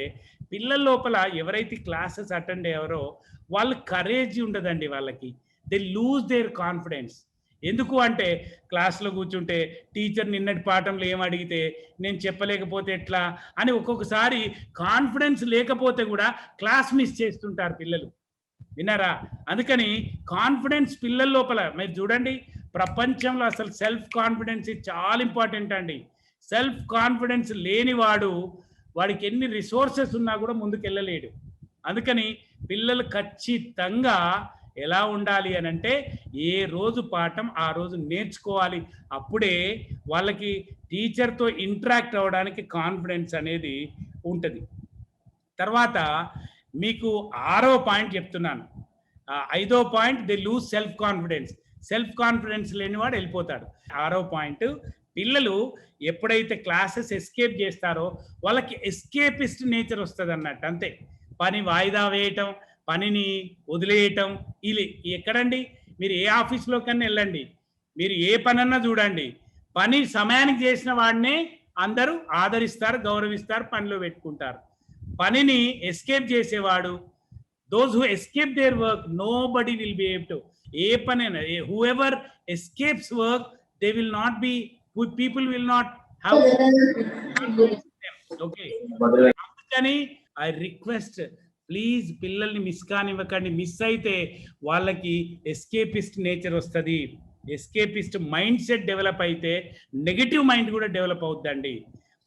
పిల్లల లోపల ఎవరైతే క్లాసెస్ అటెండ్ అయ్యారో వాళ్ళు కరేజ్ ఉండదండి వాళ్ళకి. They lose their confidence. ఎందుకు అంటే క్లాస్లో కూర్చుంటే టీచర్ నిన్నటి పాఠంలో ఏం అడిగితే నేను చెప్పలేకపోతే ఎట్లా అని ఒక్కొక్కసారి కాన్ఫిడెన్స్ లేకపోతే కూడా క్లాస్ మిస్ చేస్తుంటారు పిల్లలు. విన్నారా? అందుకని కాన్ఫిడెన్స్ పిల్లల లోపల మీరు చూడండి, ప్రపంచంలో అసలు సెల్ఫ్ కాన్ఫిడెన్స్ చాలా ఇంపార్టెంట్ అండి. సెల్ఫ్ కాన్ఫిడెన్స్ లేనివాడు వాడికి ఎన్ని రిసోర్సెస్ ఉన్నా కూడా ముందుకు వెళ్ళలేడు. అందుకని పిల్లలు ఖచ్చితంగా ఎలా ఉండాలి అని అంటే, ఏ రోజు పాఠం ఆ రోజు నేర్చుకోవాలి. అప్పుడే వాళ్ళకి టీచర్తో ఇంటరాక్ట్ అవ్వడానికి కాన్ఫిడెన్స్ అనేది ఉంటుంది. తర్వాత మీకు 6వ పాయింట్ చెప్తున్నాను. 5వ point, they lose self confidence. Self confidence లేనివాడు వెళ్ళిపోతాడు. 6వ పాయింట్, పిల్లలు ఎప్పుడైతే క్లాసెస్ ఎస్కేప్ చేస్తారో వాళ్ళకి ఎస్కేపిస్ట్ నేచర్ వస్తుంది అన్నట్టు. అంతే, పని వాయిదా వేయటం, పనిని వదిలేయటం. ఇది ఎక్కడండి, మీరు ఏ ఆఫీస్లో కన్నా వెళ్ళండి, మీరు ఏ పనన్నా చూడండి, పని సమయానికి చేసిన వాడినే అందరూ ఆదరిస్తారు, గౌరవిస్తారు, పనిలో పెట్టుకుంటారు. పనిని ఎస్కేప్ చేసేవాడు, those who escape their work nobody will be able to, ఏ పనైనా, whoever escapes work they will not be, people will not have okay. అందుకని ఐ రిక్వెస్ట్, ప్లీజ్ పిల్లల్ని మిస్ కానివ్వకండి. మిస్ అయితే వాళ్ళకి ఎస్కేపిస్ట్ నేచర్ వస్తుంది. ఎస్కేపిస్ట్ మైండ్ సెట్ డెవలప్ అయితే negative mind కూడా డెవలప్ అవుతుందండి.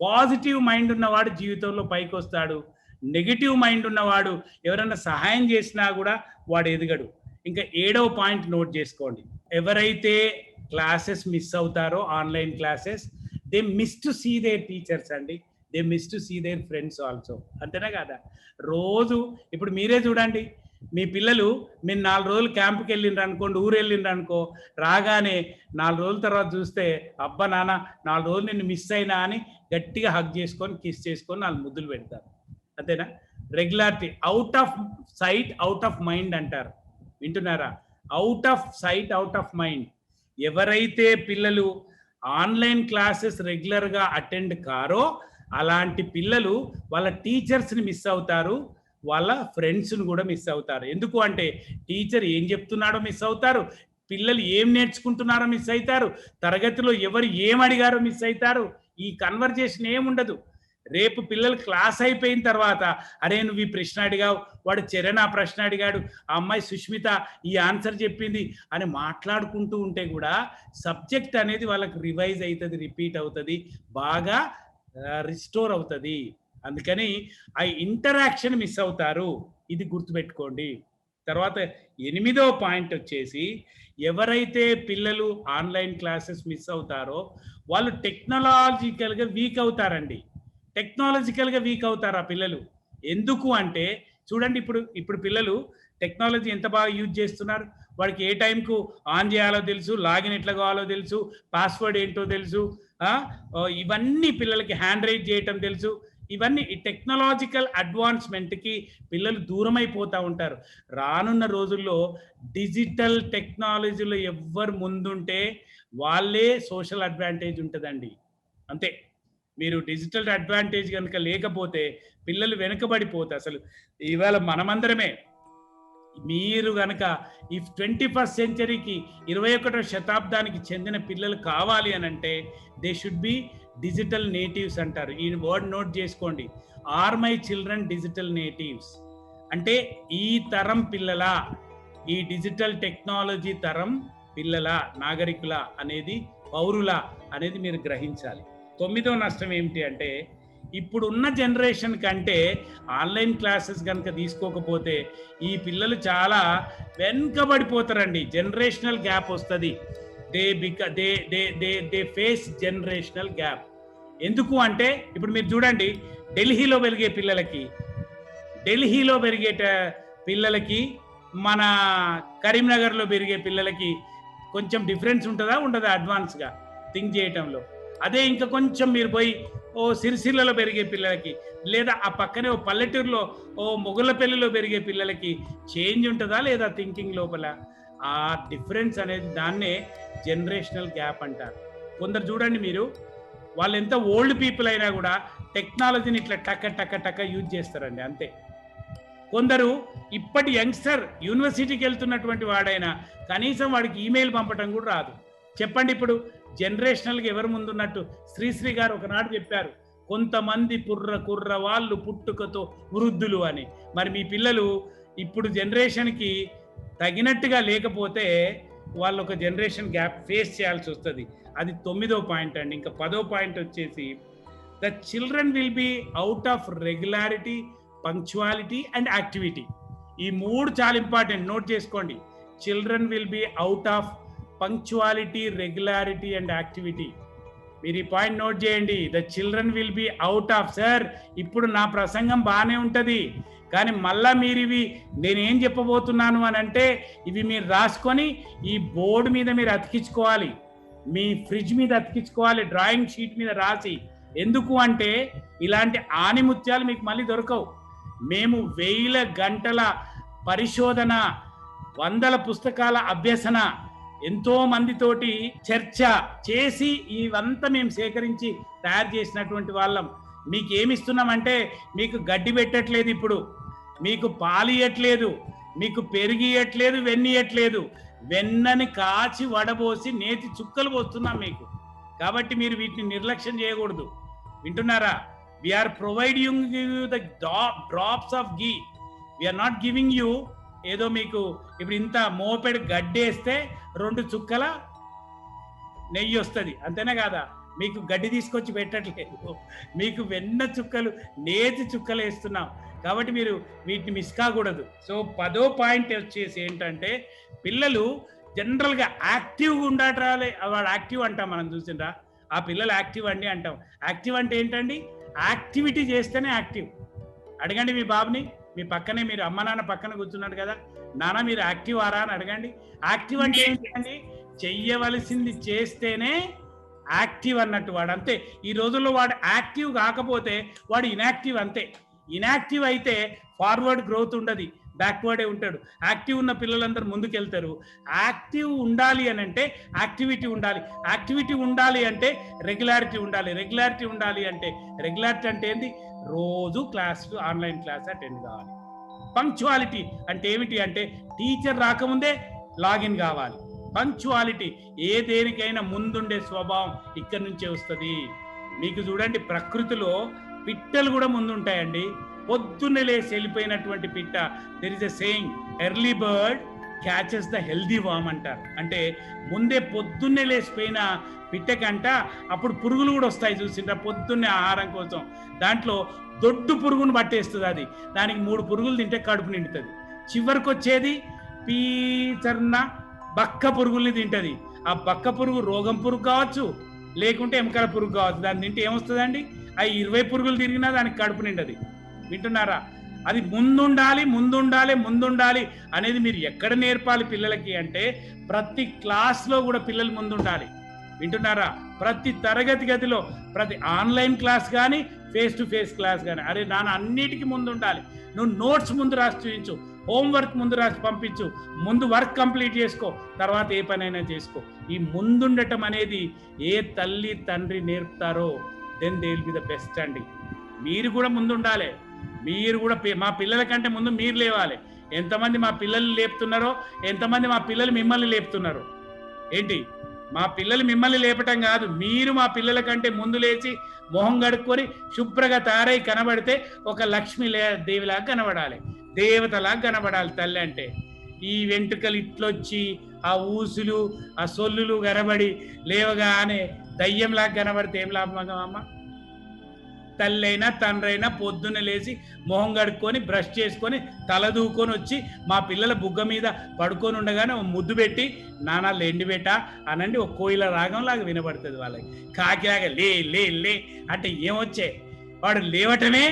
పాజిటివ్ మైండ్ ఉన్నవాడు జీవితంలో పైకి వస్తాడు. నెగిటివ్ మైండ్ ఉన్నవాడు ఎవరైనా సహాయం చేసినా కూడా వాడు ఎదగడు. ఇంకా 7వ పాయింట్ నోట్ చేసుకోండి. ఎవరైతే క్లాసెస్ మిస్ అవుతారో, online classes, they miss to see their teachers అండి. They miss to see their friends also. అంతేనా కదా? రోజు ఇప్పుడు మీరే చూడండి, మీ పిల్లలు మీరు 4 రోజులు క్యాంప్కి వెళ్ళిండ్రు అనుకోండి, ఊరు వెళ్ళిండ్రు అనుకో, రాగానే 4 రోజుల తర్వాత చూస్తే అబ్బా నాన్న 4 రోజులు నిన్ను మిస్ అయినా అని గట్టిగా హగ్ చేసుకొని, కిస్ చేసుకొని 4 ముద్దులు పెడతారు. అంతేనా? Regularity. Out of sight out of mind అంటారు. వింటున్నారా? Out of sight out of mind. ఎవరైతే పిల్లలు ఆన్లైన్ క్లాసెస్ రెగ్యులర్గా అటెండ్ కారో అలాంటి పిల్లలు వాళ్ళ టీచర్స్ని మిస్ అవుతారు, వాళ్ళ ఫ్రెండ్స్‌ని కూడా మిస్ అవుతారు. ఎందుకు అంటే టీచర్ ఏం చెప్తున్నాడో మిస్ అవుతారు. పిల్లలు ఏం నేర్చుకుంటున్నారో మిస్ అయితారు. తరగతిలో ఎవరు ఏం అడిగారో మిస్ అయితారు. ఈ కన్వర్జేషన్ ఏముండదు. రేపు పిల్లలు క్లాస్ అయిపోయిన తర్వాత, "అరే! నువ్వు ఈ ప్రశ్న అడిగావు. వాడు చరణ్ ఆ ప్రశ్న అడిగాడు. ఆ అమ్మాయి సుష్మిత ఈ ఆన్సర్ చెప్పింది" అని మాట్లాడుకుంటూ ఉంటే కూడా సబ్జెక్ట్ అనేది వాళ్ళకి రివైజ్ అయితది, రిపీట్ అవుతది. బాగా రిస్టోర్ అవుతది. అందుకని ఆ ఇంటరాక్షన్ మిస్ అవుతారు. ఇది గుర్తుపెట్టుకోండి. తర్వాత 8వ పాయింట్ వచ్చేసి, ఎవరైతే పిల్లలు ఆన్‌లైన్ క్లాసెస్ మిస్ అవుతారో, వాళ్ళు టెక్నాలాజికల్‌గా వీక్ అవుతారండి. టెక్నాలజికల్‌గా వీక్ అవుతారు ఆ పిల్లలు. ఎందుకు అంటే చూడండి, ఇప్పుడు పిల్లలు టెక్నాలజీ ఎంత బాగా యూజ్ చేస్తున్నారు. వాడికి ఏ టైంకు ఆన్ చేయాలో తెలుసు, లాగిన్ ఎట్లా కావాలో తెలుసు, పాస్వర్డ్ ఏంటో తెలుసు. ఇవన్నీ పిల్లలకి హ్యాండ్ రైజ్ చేయటం తెలుసు. ఇవన్నీ ఈ టెక్నాలజికల్ అడ్వాన్స్‌మెంట్‌కి పిల్లలు దూరమైపోతా ఉంటారు. రానున్న రోజుల్లో డిజిటల్ టెక్నాలజీలో ఎవ్వరు ముందుంటే వాళ్ళే సోషల్ అడ్వాంటేజ్ ఉంటదండి. అంతే. మీరు డిజిటల్ అడ్వాంటేజ్ గనుక లేకపోతే పిల్లలు వెనుకబడిపోతారు. అసలు ఇవాళ మనమందరమే, మీరు గనక ఈ 21st సెంచరీకి 21వ శతాబ్దానికి చెందిన పిల్లలు కావాలి అనంటే they should be digital natives అంటారు. ఈ వర్డ్ నోట్ చేసుకోండి. Are my children digital natives అంటే ఈ తరం పిల్లల, ఈ డిజిటల్ టెక్నాలజీ తరం పిల్లల, నాగరికుల అనేది, పౌరుల అనేది మీరు గ్రహించాలి. 9వ నష్టం ఏమిటి అంటే, ఇప్పుడున్న జనరేషన్ కంటే ఆన్లైన్ క్లాసెస్ కనుక తీసుకోకపోతే ఈ పిల్లలు చాలా వెనుకబడిపోతారండి. జనరేషనల్ గ్యాప్ వస్తుంది. They face generational gap. ఎందుకు అంటే ఇప్పుడు మీరు చూడండి, ఢిల్లీలో పెరిగే పిల్లలకి మన కరీంనగర్లో పెరిగే పిల్లలకి కొంచెం డిఫరెన్స్ ఉంటుందా ఉండదా అడ్వాన్స్గా థింక్ చేయటంలో? అదే ఇంకా కొంచెం మీరు పోయి సిరిసిల్లలో పెరిగే పిల్లలకి, లేదా ఆ పక్కనే పల్లెటూరులో మొగుళ్ళపల్లిలో పెరిగే పిల్లలకి చేంజ్ ఉంటుందా లేదా థింకింగ్ లోపల? ఆ డిఫరెన్స్ అనేది దాన్నే జనరేషనల్ గ్యాప్ అంటారు. కొందరు చూడండి మీరు, వాళ్ళు ఎంత ఓల్డ్ పీపుల్ అయినా కూడా టెక్నాలజీని ఇట్లా టక్క యూజ్ చేస్తారండి, అంతే. కొందరు ఇప్పటి యంగ్స్టర్ యూనివర్సిటీకి వెళ్తున్నటువంటి వాడైనా కనీసం వాడికి ఈమెయిల్ పంపటం కూడా రాదు. చెప్పండి, ఇప్పుడు జనరేషనల్గా ఎవరు ముందున్నట్టు? శ్రీశ్రీ గారు ఒకనాడు చెప్పారు, కొంతమంది కుర్ర వాళ్ళు పుట్టుకతో వృద్ధులు అని. మరి మీ పిల్లలు ఇప్పుడు జనరేషన్కి తగినట్టుగా లేకపోతే వాళ్ళు ఒక జనరేషన్ గ్యాప్ ఫేస్ చేయాల్సి వస్తుంది. అది 9వ పాయింట్ అండి. ఇంకా 10వ పాయింట్ వచ్చేసి, the children will be out of regularity, punctuality and activity. ఈ 3 చాలా ఇంపార్టెంట్, నోట్ చేసుకోండి. Children will be out of punctuality, regularity and activity. మీరు ఈ పాయింట్ నోట్ చేయండి. The children will be out of. Sir, ఇప్పుడు నా ప్రసంగం బాగానే ఉంటుంది, కానీ మళ్ళా మీరు ఇవి నేనేం చెప్పబోతున్నాను అని అంటే ఇవి మీరు రాసుకొని ఈ బోర్డు మీద మీరు అతికించుకోవాలి, మీ ఫ్రిడ్జ్ మీద అతికించుకోవాలి, డ్రాయింగ్ షీట్ మీద రాసి. ఎందుకు అంటే ఇలాంటి ఆనిముత్యాలు మీకు మళ్ళీ దొరకవు. మేము 1000 గంటల పరిశోధన, 100 పుస్తకాల అభ్యసన, ఎంతో మందితోటి చర్చ చేసి ఇవంతా మేము సేకరించి తయారు చేసినటువంటి వాళ్ళం. మీకు ఏమిస్తున్నామంటే మీకు గడ్డి పెట్టట్లేదు, ఇప్పుడు మీకు పాలియట్లేదు, మీకు పెరిగియట్లేదు, వెన్నియట్లేదు. వెన్నని కాచి వడబోసి నేతి చుక్కలు పోస్తున్నాం మీకు. కాబట్టి మీరు వీటిని నిర్లక్ష్యం చేయకూడదు. వింటున్నారా? We are providing you the drops of ghee. We are not giving you ఏదో మీకు ఇప్పుడు ఇంత మోపెడు గడ్డేస్తే 2 చుక్కల నెయ్యి వస్తుంది, అంతేనా కాదా? మీకు గడ్డి తీసుకొచ్చి పెట్టట్లేదు, మీకు వెన్న చుక్కలు, నేతి చుక్కలు వేస్తున్నాం. కాబట్టి మీరు వీటిని మిస్ కాకూడదు. సో 10వ పాయింట్ వచ్చేసి ఏంటంటే, పిల్లలు జనరల్గా యాక్టివ్గా ఉండటాలే. వాడు యాక్టివ్ అంటాం మనం, చూసిండ్రా? ఆ పిల్లలు యాక్టివ్ అండి అంటాం. యాక్టివ్ అంటే ఏంటండి? యాక్టివిటీ చేస్తేనే యాక్టివ్. అడగండి మీ బాబుని, మీ పక్కనే, మీరు అమ్మ నాన్న పక్కన కూర్చున్నాడు కదా, నాన్న మీరు యాక్టివ్ ఆరా అని అడగండి. యాక్టివ్ అంటే ఏంటండి? చెయ్యవలసింది చేస్తేనే యాక్టివ్ అన్నట్టు. వాడు అంతే. ఈ రోజుల్లో వాడు యాక్టివ్ కాకపోతే వాడు ఇన్యాక్టివ్, అంతే. ఇన్యాక్టివ్ అయితే ఫార్వర్డ్ గ్రోత్ ఉండదు, బ్యాక్వర్డే ఉంటాడు. యాక్టివ్ ఉన్న పిల్లలందరూ ముందుకెళ్తారు. యాక్టివ్ ఉండాలి అని అంటే యాక్టివిటీ ఉండాలి. యాక్టివిటీ ఉండాలి అంటే రెగ్యులారిటీ ఉండాలి. రెగ్యులారిటీ ఉండాలి అంటే, రెగ్యులారిటీ అంటే ఏంది? రోజు క్లాసులు, ఆన్లైన్ క్లాస్ అటెండ్ కావాలి. పంక్చువాలిటీ అంటే ఏమిటి అంటే టీచర్ రాకముందే లాగిన్ కావాలి. పంక్చువాలిటీ ఏ దేనికైనా ముందుండే స్వభావం ఇక్కడి నుంచే వస్తుంది. మీకు చూడండి ప్రకృతిలో పిట్టలు కూడా ముందుంటాయండి. పొద్దున్నే లేచి వెళ్ళిపోయినటువంటి పిట్ట, there is a saying, early bird catches the healthy worm అంటారు. అంటే ముందే పొద్దున్నే లేచిపోయిన పిట్టకంట అప్పుడు పురుగులు కూడా వస్తాయి చూసిండ్రా పొద్దున్నే ఆహారం కోసం. దాంట్లో దొడ్డు పురుగును పట్టేస్తుంది అది. దానికి 3 పురుగులు తింటే కడుపు నిండుతుంది. చివరికి వచ్చేది పీచర్న బక్క పురుగుల్ని తింటది. ఆ బక్క పురుగు రోగం పురుగు కావచ్చు, లేకుంటే ఎముకల పురుగు కావచ్చు. దాన్ని తింటే ఏమొస్తుందండి? ఆ 20 పురుగులు తిరిగినా దానికి కడుపు నిండది. వింటున్నారా? అది ముందుండాలి ముందుండాలి ముందుండాలి అనేది మీరు ఎక్కడ నేర్పాలి పిల్లలకి అంటే ప్రతి క్లాస్లో కూడా పిల్లలు ముందుండాలి. వింటున్నారా? ప్రతి తరగతి గదిలో, ప్రతి ఆన్లైన్ క్లాస్ కానీ ఫేస్ టు ఫేస్ క్లాస్ కానీ, అరే నాన్న అన్నిటికీ ముందు ఉండాలి. నువ్వు నోట్స్ ముందు రాసి చూపించు, హోంవర్క్ ముందు రాసి పంపించు, ముందు వర్క్ కంప్లీట్ చేసుకో, తర్వాత ఏ పనైనా చేసుకో. ఈ ముందుండటం అనేది ఏ తల్లి తండ్రి నేర్పుతారో then they will be the best అండి. మీరు కూడా ముందుండాలి. మీరు కూడా మా పిల్లల కంటే ముందు మీరు లేవాలి. ఎంతమంది మా పిల్లల్ని లేపుతున్నారో, ఎంతమంది మా పిల్లలు మిమ్మల్ని లేపుతున్నారో. ఏంటి, మా పిల్లలు మిమ్మల్ని లేపటం కాదు, మీరు మా పిల్లల కంటే ముందు లేచి మొహం కడుక్కొని శుభ్రంగా తయారై కనబడితే ఒక లక్ష్మీ దేవిలాగా కనబడాలి, దేవతలాగా కనబడాలి తల్లి అంటే. ఈ వెంట్రుకలు ఇట్లొచ్చి ఆ ఊసులు ఆ సొల్లులు కనబడి లేవగానే దయ్యంలాగా కనబడితే ఏం లాభం అమ్మ? తల్లి అయినా తండ్రి అయినా పొద్దున్న లేచి మొహం కడుక్కొని బ్రష్ చేసుకొని తల దూకొని వచ్చి మా పిల్లల బుగ్గ మీద పడుకొని ఉండగానే ముద్దు పెట్టి నానా లేండి బేట అనండి ఒక కోయిల రాగంలాగా వినబడుతుంది వాళ్ళకి. కాకిలాగా లే లే లే అంటే ఏమొచ్చే, వాడు లేవటమే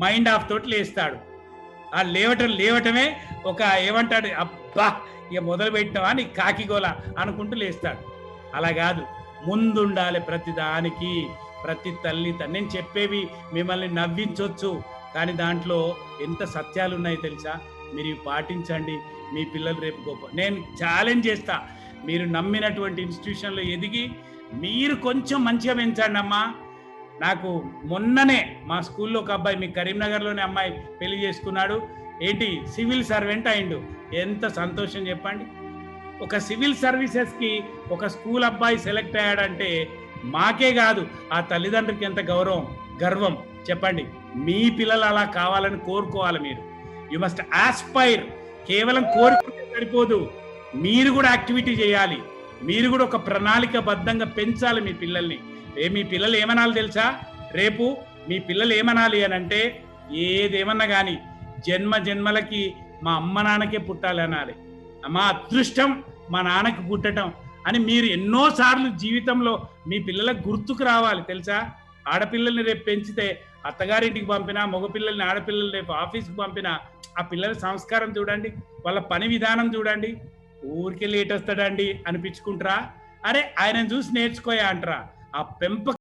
మైండ్ ఆఫ్ తోటి లేస్తాడు. ఆ లేవటమే ఒక ఏమంటాడు, అబ్బా ఇక మొదలు పెట్టినవా నీ కాకిగోల అనుకుంటూ లేస్తాడు. అలా కాదు, ముందుండాలి ప్రతిదానికి. ప్రతి తల్లి నేను చెప్పేవి మిమ్మల్ని నవ్వించవచ్చు, కానీ దాంట్లో ఎంత సత్యాలు ఉన్నాయి తెలుసా? మీరు పాటించండి, మీ పిల్లలు రేపు గొప్ప. నేను ఛాలెంజ్ చేస్తా, మీరు నమ్మినటువంటి ఇన్స్టిట్యూషన్లో ఎదిగి మీరు కొంచెం మంచిగా పెంచండి అమ్మా. నాకు మొన్ననే మా స్కూల్లో ఒక అబ్బాయి, మీ కరీంనగర్లోనే అమ్మాయి పెళ్లి చేసుకున్నాడు. ఏంటి, సివిల్ సర్వెంట్ అయిండు. ఎంత సంతోషం చెప్పండి. ఒక సివిల్ సర్వీసెస్కి ఒక స్కూల్ అబ్బాయి సెలెక్ట్ అయ్యాడంటే మాకే కాదు ఆ తల్లిదండ్రులకి ఎంత గర్వం చెప్పండి. మీ పిల్లలు అలా కావాలని కోరుకోవాలి. మీరు యు మస్ట్ ఆస్పైర్. కేవలం కోరుకుంటే సరిపోదు, మీరు కూడా యాక్టివిటీ చేయాలి. మీరు కూడా ఒక ప్రణాళికబద్ధంగా పెంచాలి మీ పిల్లల్ని. మీ పిల్లలు ఏమనాలి తెలుసా? రేపు మీ పిల్లలు ఏమనాలి అని అంటే, ఏదేమన్నా కానీ జన్మలకి మా అమ్మ నాన్నకే పుట్టాలి అనాలి. మా అదృష్టం మా నాన్నకి పుట్టడం అని మీరు ఎన్నోసార్లు జీవితంలో మీ పిల్లలకు గుర్తుకు రావాలి తెలుసా? ఆడపిల్లల్ని రేపు పెంచితే అత్తగారింటికి పంపినా, మగపిల్లల్ని ఆడపిల్లలు రేపు ఆఫీస్కి పంపినా, ఆ పిల్లల సంస్కారం చూడండి, వాళ్ళ పని విధానం చూడండి. ఊరికే లేట్ వస్తాడండి అనిపించుకుంటారా? అరే ఆయనను చూసి నేర్చుకోయా అంటారా? ఆ పెంపకం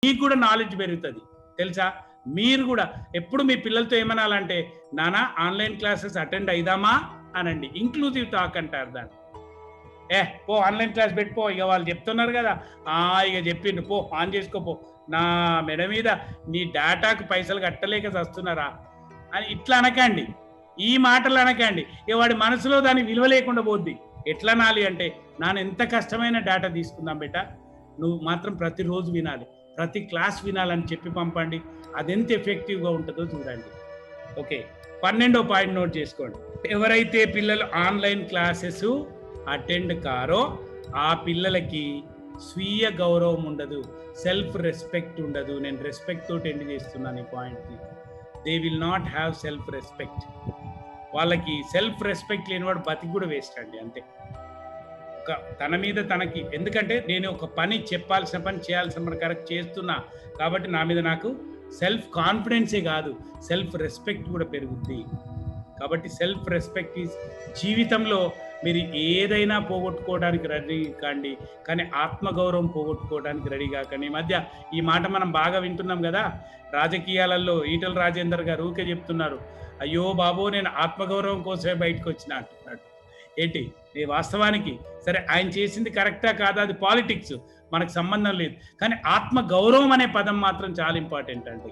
మీకు కూడా నాలెడ్జ్ పెరుగుతుంది తెలుసా. మీరు కూడా ఎప్పుడు మీ పిల్లలతో ఏమనాలంటే, నానా ఆన్లైన్ క్లాసెస్ అటెండ్ అయిదామా అనండి. ఇంక్లూజివ్ టాక్ అంటారు దాన్ని. పో ఆన్లైన్ క్లాస్ పెట్టిపో, ఇక వాళ్ళు చెప్తున్నారు కదా, ఇక చెప్పిండు పో ఆన్ చేసుకోపో, నా మెడ మీద నీ డేటాకు పైసలు కట్టలేక వస్తున్నారా అని ఇట్లా అనకండి, ఈ మాటలు అనకండి. ఇక వాడి మనసులో దాని విలువ లేకుండా పోద్ది. ఎట్లా అనాలి అంటే, నాన్న ఎంత కష్టమైన డేటా తీసుకుందాం బేట, నువ్వు మాత్రం ప్రతిరోజు వినాలి, ప్రతి క్లాస్ వినాలని చెప్పి పంపండి. అదెంత ఎఫెక్టివ్గా ఉంటుందో చూడండి. ఓకే, 12వ పాయింట్ నోట్ చేసుకోండి. ఎవరైతే పిల్లలు ఆన్లైన్ క్లాసెస్ అటెండ్ కారో ఆ పిల్లలకి స్వీయ గౌరవం ఉండదు, సెల్ఫ్ రెస్పెక్ట్ ఉండదు. నేను రెస్పెక్ట్ తోటి ఎండ్ చేస్తున్నాను ఈ పాయింట్ని. They will not have self respect. వాళ్ళకి సెల్ఫ్ రెస్పెక్ట్ లేనివాడు బతికి కూడా వేస్ట్ అండి, అంతే. తన మీద తనకి, ఎందుకంటే నేను ఒక పని చెప్పాల్సిన పని చేయాల్సిన పని కరెక్ట్ చేస్తున్నా కాబట్టి నా మీద నాకు సెల్ఫ్ కాన్ఫిడెన్సే కాదు, సెల్ఫ్ రెస్పెక్ట్ కూడా పెరుగుద్ది. కాబట్టి సెల్ఫ్ రెస్పెక్ట్ ఈజ్ జీవితంలో మీరు ఏదైనా పోగొట్టుకోవడానికి రెడీ కాండి, కానీ ఆత్మగౌరవం పోగొట్టుకోవడానికి రెడీ కాకండి. ఈ మధ్య ఈ మాట మనం బాగా వింటున్నాం కదా, రాజకీయాలలో ఈటల రాజేందర్ గారు ఊరికే చెప్తున్నారు, అయ్యో బాబో నేను ఆత్మగౌరవం కోసమే బయటకు వచ్చిన అంటున్నాడు. ఏంటి వాస్తవానికి సరే ఆయన చేసింది కరెక్టా కాదా అది పాలిటిక్స్, మనకు సంబంధం లేదు. కానీ ఆత్మ గౌరవం అనే పదం మాత్రం చాలా ఇంపార్టెంట్ అండి.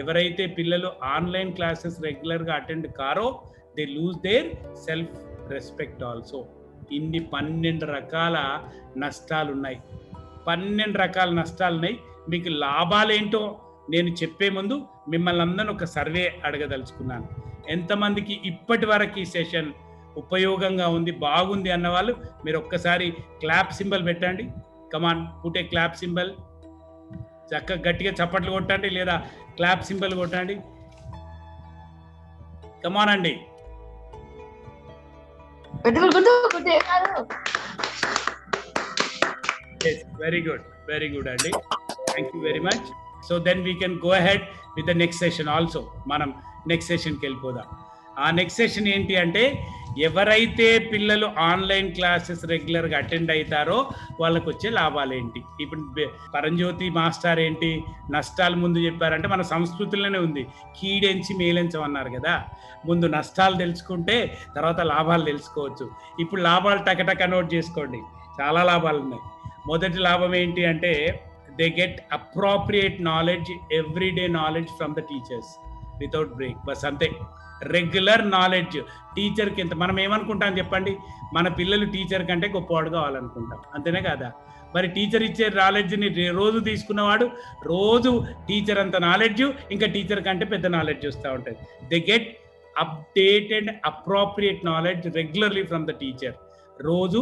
ఎవరైతే పిల్లలు ఆన్లైన్ క్లాసెస్ రెగ్యులర్గా అటెండ్ కారో they lose their self respect also. ఇన్ని 12 రకాల నష్టాలు ఉన్నాయి, 12 రకాల నష్టాలు ఉన్నాయి. మీకు లాభాలేంటో నేను చెప్పే ముందు మిమ్మల్ని అందరినీ ఒక సర్వే అడగదలుచుకున్నాను. ఎంతమందికి ఇప్పటి వరకు ఈ సెషన్ ఉపయోగంగా ఉంది, బాగుంది అన్న వాళ్ళు మీరు ఒక్కసారి క్లాప్ సింబల్ పెట్టండి. కమాన్, పుట్ ఏ క్లాప్ సింబల్. చక్కగా గట్టిగా చప్పట్లు కొట్టండి లేదా క్లాప్ సింబల్ కొట్టండి. కమాన్ అండి. వెరీ గుడ్, వెరీ గుడ్ అండి. Thank you very much. So then we can go ahead with the next session also. మనం నెక్స్ట్ సెషన్కి వెళ్ళిపోదాం. ఆ నెక్స్ట్ సెషన్ ఏంటి అంటే, ఎవరైతే పిల్లలు ఆన్లైన్ క్లాసెస్ రెగ్యులర్గా అటెండ్ అవుతారో వాళ్ళకు వచ్చే లాభాలు ఏంటి. ఇప్పుడు పరంజ్యోతి మాస్టర్ ఏంటి నష్టాలు ముందు చెప్పారంటే మన సంస్కృతిలోనే ఉంది, కీడెంచి మేలెంచమన్నారు కదా. ముందు నష్టాలు తెలుసుకుంటే తర్వాత లాభాలు తెలుసుకోవచ్చు. ఇప్పుడు లాభాలు టకటక నోట్ చేసుకోండి, చాలా లాభాలు ఉన్నాయి. మొదటి లాభం ఏంటి అంటే, they get appropriate knowledge, everyday knowledge from the teachers without break. Bus అంతే, రెగ్యులర్ నాలెడ్జ్. టీచర్కి ఎంత మనం ఏమనుకుంటాం చెప్పండి, మన పిల్లలు టీచర్ కంటే గొప్పవాడు కావాలనుకుంటాం, అంతేనే కదా. మరి టీచర్ ఇచ్చే నాలెడ్జ్ని రోజు తీసుకున్నవాడు రోజు టీచర్ అంత నాలెడ్జ్, ఇంకా టీచర్ కంటే పెద్ద నాలెడ్జ్ వస్తూ ఉంటుంది. They get updated appropriate knowledge regularly from the teacher. రోజు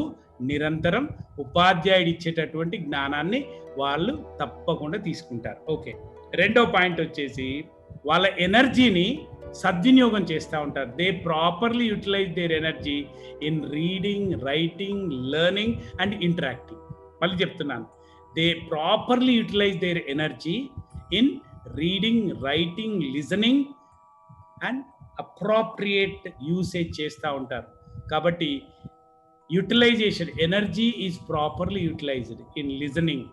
నిరంతరం ఉపాధ్యాయుడు ఇచ్చేటటువంటి జ్ఞానాన్ని వాళ్ళు తప్పకుండా తీసుకుంటారు. ఓకే, రెండో పాయింట్ వచ్చేసి వాళ్ళ ఎనర్జీని సద్వినియోగం చేస్తూ ఉంటారు. They properly utilize their energy in reading, writing, learning and interacting. మళ్ళీ చెప్తున్నాను, they properly utilize their energy in reading, writing, listening and appropriate usage చేస్తూ ఉంటారు. కాబట్టి utilization, energy is properly utilized in listening,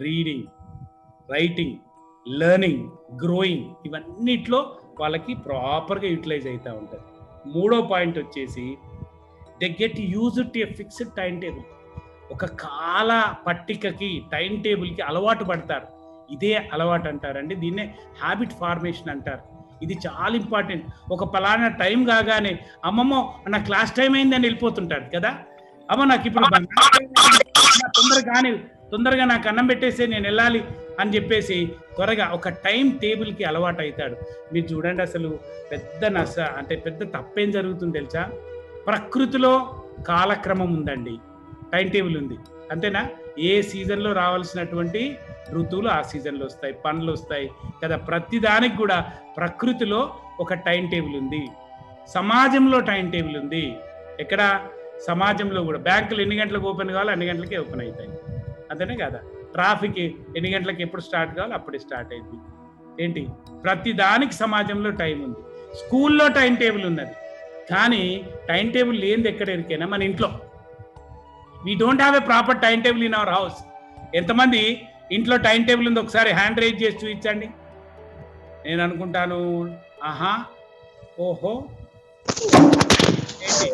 reading, writing, learning, growing. ఇవన్నిట్లో వాళ్ళకి ప్రాపర్గా utilize అవుతూ ఉంటుంది. మూడో పాయింట్ వచ్చేసి they get use to a fixed time table. ఒక కాల పట్టికకి, టైం టేబుల్కి అలవాటు పడతారు. ఇదే అలవాటు అంటారండి, దీన్నే హ్యాబిట్ ఫార్మేషన్ అంటారు. ఇది చాలా ఇంపార్టెంట్. ఒక పలానా టైం కాగానే అమ్మమ్మో నా క్లాస్ టైం అయిందని వెళ్ళిపోతుంటాడు కదా, అమ్మ నాకు ఇప్పుడు తొందరగా నాకు అన్నం పెట్టేసి నేను వెళ్ళాలి అని చెప్పేసి త్వరగా ఒక టైం టేబుల్కి అలవాటు అవుతాడు. మీరు చూడండి, అసలు పెద్ద తప్పేం జరుగుతుంది తెలుసా. ప్రకృతిలో కాలక్రమం ఉందండి, టైం టేబుల్ ఉంది, అంతేనా. ఏ సీజన్లో రావాల్సినటువంటి ఋతువులు ఆ సీజన్లో వస్తాయి, పండ్లు వస్తాయి కదా. ప్రతిదానికి కూడా ప్రకృతిలో ఒక టైం టేబుల్ ఉంది. సమాజంలో టైం టేబుల్ ఉంది. ఎక్కడ సమాజంలో కూడా బ్యాంకులు ఎన్ని గంటలకు ఓపెన్ కావాలో అన్ని గంటలకే ఓపెన్ అవుతాయి, అంతేనే కదా. ట్రాఫిక్ ఎన్ని గంటలకు ఎప్పుడు స్టార్ట్ కావాలో అప్పుడే స్టార్ట్ అయింది. ఏంటి, ప్రతి దానికి సమాజంలో టైం ఉంది. స్కూల్లో టైం టేబుల్ ఉన్నది, కానీ టైం టేబుల్ లేనిది ఎక్కడ ఎరికైనా మన ఇంట్లో. We don't have a proper time table in our house. ఎంతమంది ఇంట్లో టైం టేబుల్ ఉంది, ఒకసారి హ్యాండ్ రైజ్ చేసి చూపించండి. నేను అనుకుంటాను, ఆహా, ఓహో, ఏంటి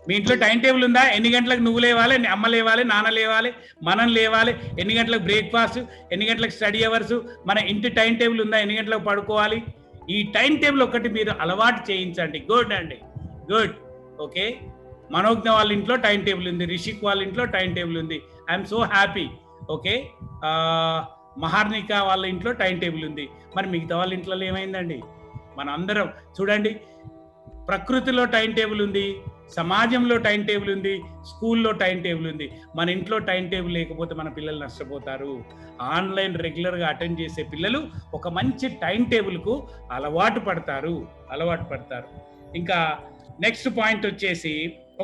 మీ ఇంట్లో టైం టేబుల్ ఉందా? ఎన్ని గంటలకు నువ్వు లేవాలి, అమ్మ లేవాలి, నాన్న లేవాలి, మనం లేవాలి, ఎన్ని గంటలకు బ్రేక్ఫాస్ట్, ఎన్ని గంటలకు స్టడీ అవర్స్, మన ఇంటి టైం టేబుల్ ఉందా, ఎన్ని గంటలకు పడుకోవాలి? ఈ టైం టేబుల్ ఒకటి మీరు అలవాటు చేయించండి. గుడ్ అండి, గుడ్. ఓకే, మనోజ్ఞ వాళ్ళ ఇంట్లో టైం టేబుల్ ఉంది, రిషిక్ వాళ్ళ ఇంట్లో టైం టేబుల్ ఉంది. I'm so happy. ఓకే, మహార్నిక వాళ్ళ ఇంట్లో టైం టేబుల్ ఉంది. మరి మిగతా వాళ్ళ ఇంట్లో ఏమైందండి? మన అందరం చూడండి, ప్రకృతిలో టైం టేబుల్ ఉంది, సమాజంలో టైం టేబుల్ ఉంది, స్కూల్లో టైం టేబుల్ ఉంది. మన ఇంట్లో టైం టేబుల్ లేకపోతే మన పిల్లలు నష్టపోతారు. ఆన్లైన్ రెగ్యులర్గా అటెండ్ చేసే పిల్లలు ఒక మంచి టైం టేబుల్కు అలవాటు పడతారు. ఇంకా నెక్స్ట్ పాయింట్ వచ్చేసి,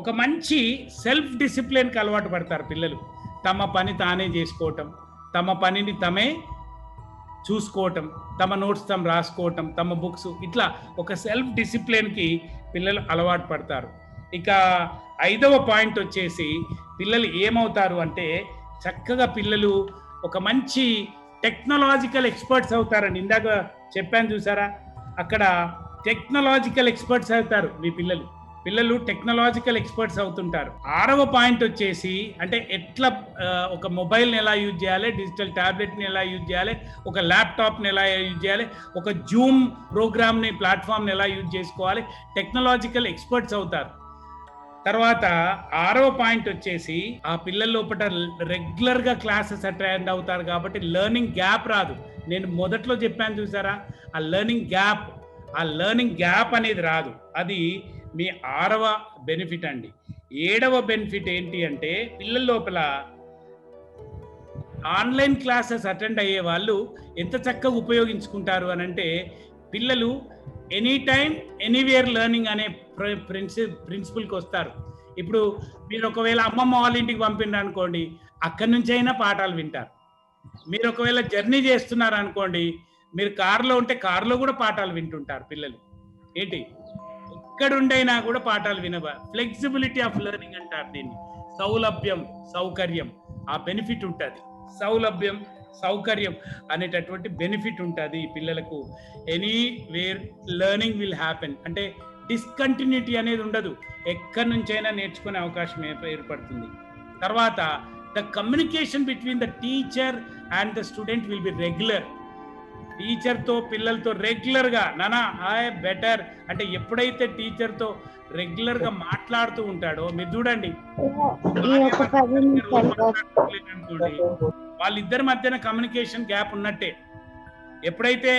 ఒక మంచి సెల్ఫ్ డిసిప్లిన్కి అలవాటు పడతారు పిల్లలు. తమ పని తానే చేసుకోవటం, తమ పనిని తమే చూసుకోవటం, తమ నోట్స్ తమ రాసుకోవటం, తమ బుక్స్, ఇట్లా ఒక సెల్ఫ్ డిసిప్లిన్కి పిల్లలు అలవాటు పడతారు. ఇక 5వ పాయింట్ వచ్చేసి, పిల్లలు ఏమవుతారు అంటే, చక్కగా పిల్లలు ఒక మంచి టెక్నాలజికల్ ఎక్స్పర్ట్స్ అవుతారండి. ఇందాక చెప్పాను చూసారా, అక్కడ టెక్నాలజికల్ ఎక్స్పర్ట్స్ అవుతారు మీ పిల్లలు టెక్నాలజికల్ ఎక్స్పర్ట్స్ అవుతుంటారు. 6వ పాయింట్ వచ్చేసి, అంటే ఎట్లా ఒక మొబైల్ని ఎలా యూజ్ చేయాలి, డిజిటల్ ట్యాబ్లెట్ని ఎలా యూజ్ చేయాలి, ఒక ల్యాప్టాప్ని ఎలా యూజ్ చేయాలి, ఒక జూమ్ ప్రోగ్రామ్ని, ప్లాట్ఫామ్ని ఎలా యూజ్ చేసుకోవాలి, టెక్నాలజికల్ ఎక్స్పర్ట్స్ అవుతారు. తర్వాత 6వ పాయింట్ వచ్చేసి, ఆ పిల్లల లోపల రెగ్యులర్గా క్లాసెస్ అటెండ్ అవుతారు కాబట్టి లెర్నింగ్ గ్యాప్ రాదు. నేను మొదట్లో చెప్పాను చూసారా, ఆ లెర్నింగ్ గ్యాప్ అనేది రాదు. అది మీ 6వ బెనిఫిట్ అండి. 7వ బెనిఫిట్ ఏంటి అంటే, పిల్లల లోపల ఆన్లైన్ క్లాసెస్ అటెండ్ అయ్యే వాళ్ళు ఎంత చక్కగా ఉపయోగించుకుంటారు అని అంటే, పిల్లలు ఎనీ టైం ఎనీవేర్ లెర్నింగ్ అనే ప్రిన్సిపల్కి వస్తారు. ఇప్పుడు మీరు ఒకవేళ అమ్మమ్మ వాళ్ళ ఇంటికి పంపిండ్రు అనుకోండి, అక్కడి నుంచి అయినా పాఠాలు వింటారు. మీరు ఒకవేళ జర్నీ చేస్తున్నారు అనుకోండి, మీరు కారులో ఉంటే కారులో కూడా పాఠాలు వింటుంటారు పిల్లలు. ఏంటి, ఎక్కడుండైనా కూడా పాఠాలు ఫ్లెక్సిబిలిటీ ఆఫ్ లెర్నింగ్ అంటారు దీన్ని. సౌలభ్యం, సౌకర్యం, ఆ బెనిఫిట్ ఉంటుంది. సౌలభ్యం, సౌకర్యం అనేటటువంటి బెనిఫిట్ ఉంటుంది పిల్లలకు. ఎనీవేర్ లెర్నింగ్ విల్ హ్యాపెన్, అంటే డిస్కంటిన్యూటీ అనేది ఉండదు, ఎక్కడి నుంచైనా నేర్చుకునే అవకాశం ఏర్పడుతుంది. తర్వాత the communication between the teacher and the student will be regular. టీచర్తో పిల్లలతో రెగ్యులర్గా నానా హాయ్ బెటర్ అంటే ఎప్పుడైతే టీచర్తో రెగ్యులర్గా మాట్లాడుతూ ఉంటాడో, మీరు చూడండి, వాళ్ళిద్దరి మధ్యన కమ్యూనికేషన్ గ్యాప్ ఉన్నట్టే. ఎప్పుడైతే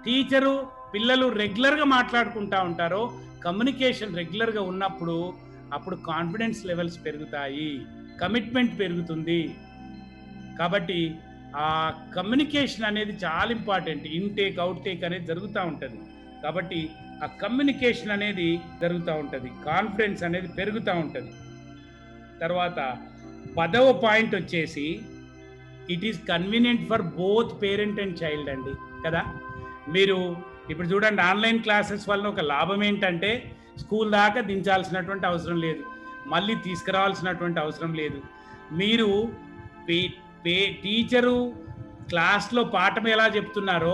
టీచరు పిల్లలు రెగ్యులర్గా మాట్లాడుకుంటా ఉంటారో, కమ్యూనికేషన్ రెగ్యులర్గా ఉన్నప్పుడు అప్పుడు కాన్ఫిడెన్స్ లెవెల్స్ పెరుగుతాయి, కమిట్మెంట్ పెరుగుతుంది. కాబట్టి ఆ కమ్యూనికేషన్ అనేది చాలా ఇంపార్టెంట్. ఇన్టేక్, అవుట్టేక్ అనేది జరుగుతూ ఉంటుంది. కాబట్టి ఆ కమ్యూనికేషన్ అనేది జరుగుతూ ఉంటుంది, కాన్ఫిడెన్స్ అనేది పెరుగుతూ ఉంటుంది. తర్వాత 10వ పాయింట్ వచ్చేసి, it is convenient for both parent and child అండి కదా. మీరు ఇప్పుడు చూడండి, ఆన్లైన్ క్లాసెస్ వల్ల ఒక లాభం ఏంటంటే, స్కూల్ దాకా దించాల్సినటువంటి అవసరం లేదు, మళ్ళీ తీసుకురావాల్సినటువంటి అవసరం లేదు. మీరు టీచరు క్లాస్లో పాఠం ఎలా చెప్తున్నారో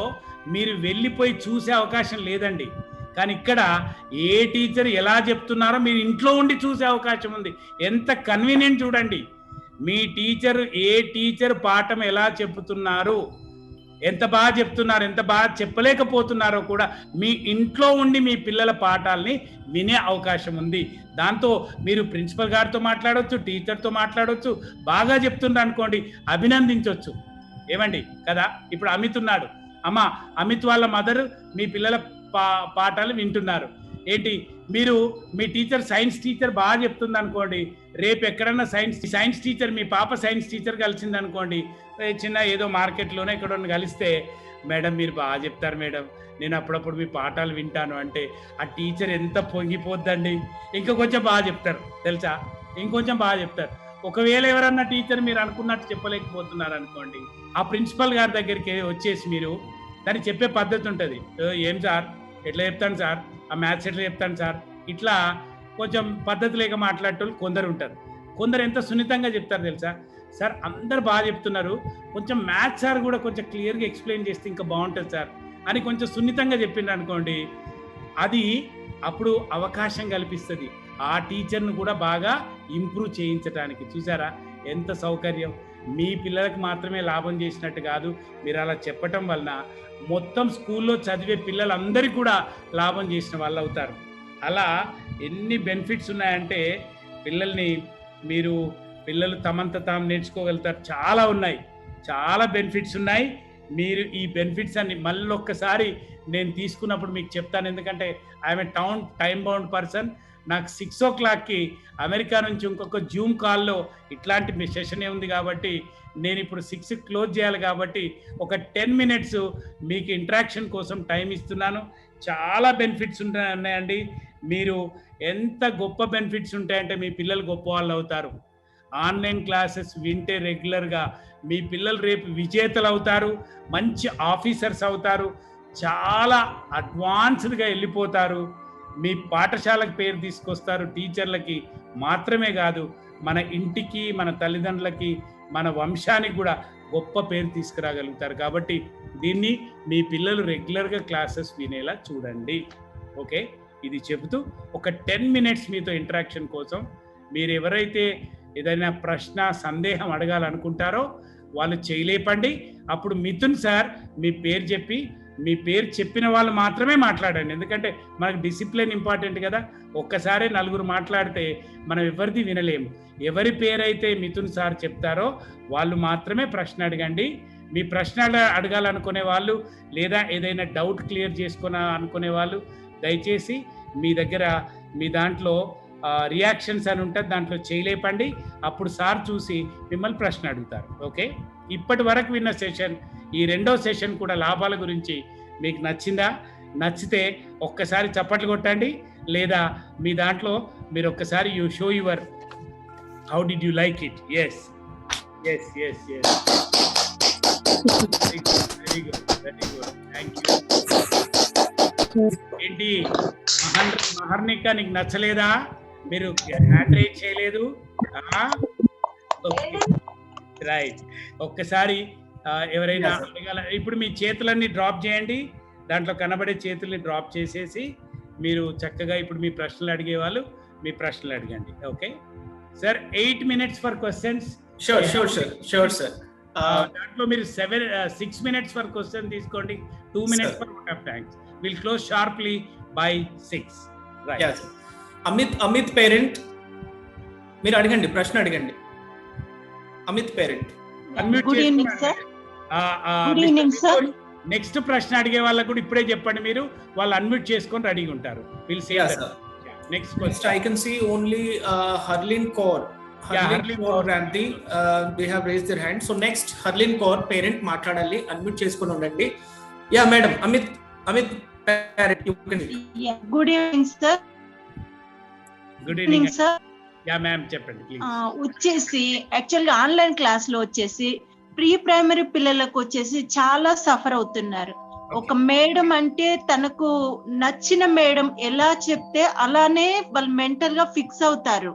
మీరు వెళ్ళిపోయి చూసే అవకాశం లేదండి. కానీ ఇక్కడ ఏ టీచర్ ఎలా చెప్తున్నారో మీరు ఇంట్లో ఉండి చూసే అవకాశం ఉంది. ఎంత కన్వీనియంట్ చూడండి. మీ ఏ టీచర్ పాఠం ఎలా చెప్తున్నారు, ఎంత బాగా చెప్తున్నారు, ఎంత బాగా చెప్పలేకపోతున్నారో కూడా మీ ఇంట్లో ఉండి మీ పిల్లల పాఠాలని వినే అవకాశం ఉంది. దాంతో మీరు ప్రిన్సిపల్ గారితో మాట్లాడవచ్చు, టీచర్తో మాట్లాడవచ్చు, బాగా చెప్తున్నారు అనుకోండి, అభినందించవచ్చు. ఏమండి కదా. ఇప్పుడు అమిత్ ఉన్నాడు, అమ్మ అమిత్ వాళ్ళ మదర్ మీ పిల్లల పాఠాలు వింటున్నారు. ఏంటి, మీరు మీ టీచర్ సైన్స్ టీచర్ బాగా చెప్తుంది అనుకోండి, రేపు ఎక్కడన్నా సైన్స్ టీచర్, మీ పాప సైన్స్ టీచర్ కలిసింది అనుకోండి, చిన్న ఏదో మార్కెట్లోనే ఎక్కడో కలిస్తే, మేడం మీరు బాగా చెప్తారు మేడం, నేను అప్పుడప్పుడు మీ పాఠాలు వింటాను అంటే ఆ టీచర్ ఎంత పొంగిపోద్దండి. ఇంకా కొంచెం బాగా చెప్తారు తెలుసా, ఇంకొంచెం బాగా చెప్తారు. ఒకవేళ ఎవరన్నా టీచర్ మీరు అనుకున్నట్టు చెప్పలేకపోతున్నారు అనుకోండి, ఆ ప్రిన్సిపల్ గారి దగ్గరికి వచ్చేసి మీరు దాన్ని చెప్పే పద్ధతి ఉంటుంది. ఏం సార్ ఎట్లా చెప్తాను సార్, ఆ మ్యాథ్స్ ఎట్లా చెప్తాను సార్, ఇట్లా కొంచెం పద్ధతి లేక మాట్లాడేటోళ్ళు కొందరు ఉంటారు. కొందరు ఎంత సున్నితంగా చెప్తారు తెలుసా, సార్ అందరు బాగా చెప్తున్నారు, కొంచెం మ్యాథ్స్ సార్ కూడా కొంచెం క్లియర్గా ఎక్స్ప్లెయిన్ చేస్తే ఇంకా బాగుంటుంది సార్ అని కొంచెం సున్నితంగా చెప్పిండు అనుకోండి, అది అప్పుడు అవకాశం కల్పిస్తుంది ఆ టీచర్ను కూడా బాగా ఇంప్రూవ్ చేయించడానికి. చూసారా ఎంత సౌకర్యం. మీ పిల్లలకు మాత్రమే లాభం చేసినట్టు కాదు, మీరు అలా చెప్పటం వలన మొత్తం స్కూల్లో చదివే పిల్లలందరికీ కూడా లాభం చేసిన వాళ్ళు అవుతారు. అలా ఎన్ని బెనిఫిట్స్ ఉన్నాయంటే పిల్లల్ని మీరు పిల్లలు తమంత తాము నేర్చుకోగలుగుతారు. చాలా ఉన్నాయి, చాలా బెనిఫిట్స్ ఉన్నాయి. మీరు ఈ బెనిఫిట్స్ అన్ని మళ్ళొక్కసారి నేను తీసుకున్నప్పుడు మీకు చెప్తాను. ఎందుకంటే I'm a time bound person. నాకు 6:00కి అమెరికా నుంచి ఇంకొక జూమ్ కాల్లో ఇట్లాంటి సెషనే ఉంది కాబట్టి నేను ఇప్పుడు 6కి క్లోజ్ చేయాలి కాబట్టి ఒక 10 మినిట్స్ మీకు ఇంటరాక్షన్ కోసం టైం ఇస్తున్నాను. చాలా బెనిఫిట్స్ ఉన్నాయండి. మీరు ఎంత గొప్ప బెనిఫిట్స్ ఉంటాయంటే మీ పిల్లలు గొప్ప వాళ్ళు అవుతారు. ఆన్లైన్ క్లాసెస్ వింటే రెగ్యులర్గా మీ పిల్లలు రేపు విజేతలు అవుతారు, మంచి ఆఫీసర్స్ అవుతారు, చాలా అడ్వాన్స్డ్గా వెళ్ళిపోతారు. మీ పాఠశాలకు పేరు తీసుకొస్తారు. టీచర్లకి మాత్రమే కాదు, మన ఇంటికి, మన తల్లిదండ్రులకి, మన వంశానికి కూడా గొప్ప పేరు తీసుకురాగలుగుతారు. కాబట్టి దీన్ని మీ పిల్లలు రెగ్యులర్గా క్లాసెస్ వినేలా చూడండి. ఓకే, ఇది చెబుతూ ఒక 10 మినిట్స్ మీతో ఇంటరాక్షన్ కోసం మీరు ఎవరైతే ఏదైనా ప్రశ్న సందేహం అడగాలనుకుంటారో వాళ్ళు చేయలేపండి. అప్పుడు మిథున్ సార్ మీ పేరు చెప్పి, మీ పేరు చెప్పిన వాళ్ళు మాత్రమే మాట్లాడండి. ఎందుకంటే మనకు డిసిప్లిన్ ఇంపార్టెంట్ కదా. ఒక్కసారి నలుగురు మాట్లాడితే మనం ఎవరిది వినలేము. ఎవరి పేరైతే మిథున్ సార్ చెప్తారో వాళ్ళు మాత్రమే ప్రశ్న అడగండి. మీ ప్రశ్న అడగాలనుకునే వాళ్ళు లేదా ఏదైనా డౌట్ క్లియర్ అనుకునే వాళ్ళు దయచేసి మీ దగ్గర మీ దాంట్లో రియాక్షన్స్ అని ఉంటుంది, దాంట్లో చేయలేపండి. అప్పుడు సార్ చూసి మిమ్మల్ని ప్రశ్న అడుగుతారు. ఓకే, ఇప్పటి వరకు విన్న సెషన్, ఈ రెండో సెషన్ కూడా లాభాల గురించి మీకు నచ్చిందా? నచ్చితే ఒక్కసారి చప్పట్లు కొట్టండి, లేదా మీ దాంట్లో మీరు ఒక్కసారి you show your how did you like it. Yes yes yes yes, very good very good, thank you. ఏంటి మహర్నిక, నీకు నచ్చలేదా? మీరు హ్యాండ్ రైజ్ చేయలేదు? రైట్, ఒక్కసారి ఎవరైనా అడగాల, ఇప్పుడు మీ చేతులన్నీ డ్రాప్ చేయండి. దాంట్లో కనబడే చేతుల్ని డ్రాప్ చేసేసి మీరు చక్కగా ఇప్పుడు మీ ప్రశ్నలు అడిగే వాళ్ళు మీ ప్రశ్నలు అడగండి. Okay sir, 8 minutes for questions. Sure sir. దాంట్లో మీరు 6 మినిట్స్ ఫర్ క్వశ్చన్ తీసుకోండి, 2 minutes for out of thanks. Will close sharply by 6. Right. Amit parent, మీరు అడగండి, ప్రశ్న అడగండి. Amit parent. Good evening sir. Good evening sir. Next ప్రశ్న అడిగే వాళ్ళకు కూడా ఇప్పుడే చెప్పండి, మీరు వాళ్ళు అన్మ్యూట్ చేసుకొని రెడీగా ఉంటారు. Will see next question. I can see only Harleen Kaur. Harleen Kaur Randy, they have raised their hand. So next Harleen Kaur parent మాట్లాడాలి, అన్మ్యూట్ చేసుకొని ఉండండి. Yeah madam, Amit parent you can. Good evening sir. Good evening sir. Yeah ma'am, చెప్పండి please. వచ్చేసి యాక్చువల్గా online class లో వచ్చేసి pre primary పిల్లలకు వచ్చేసి చాలా సఫర్ అవుతున్నారు. ఒక మేడం అంటే తనకు నచ్చిన మేడం ఎలా చెప్తే అలానే వాళ్ళు మెంటల్ గా ఫిక్స్ అవుతారు.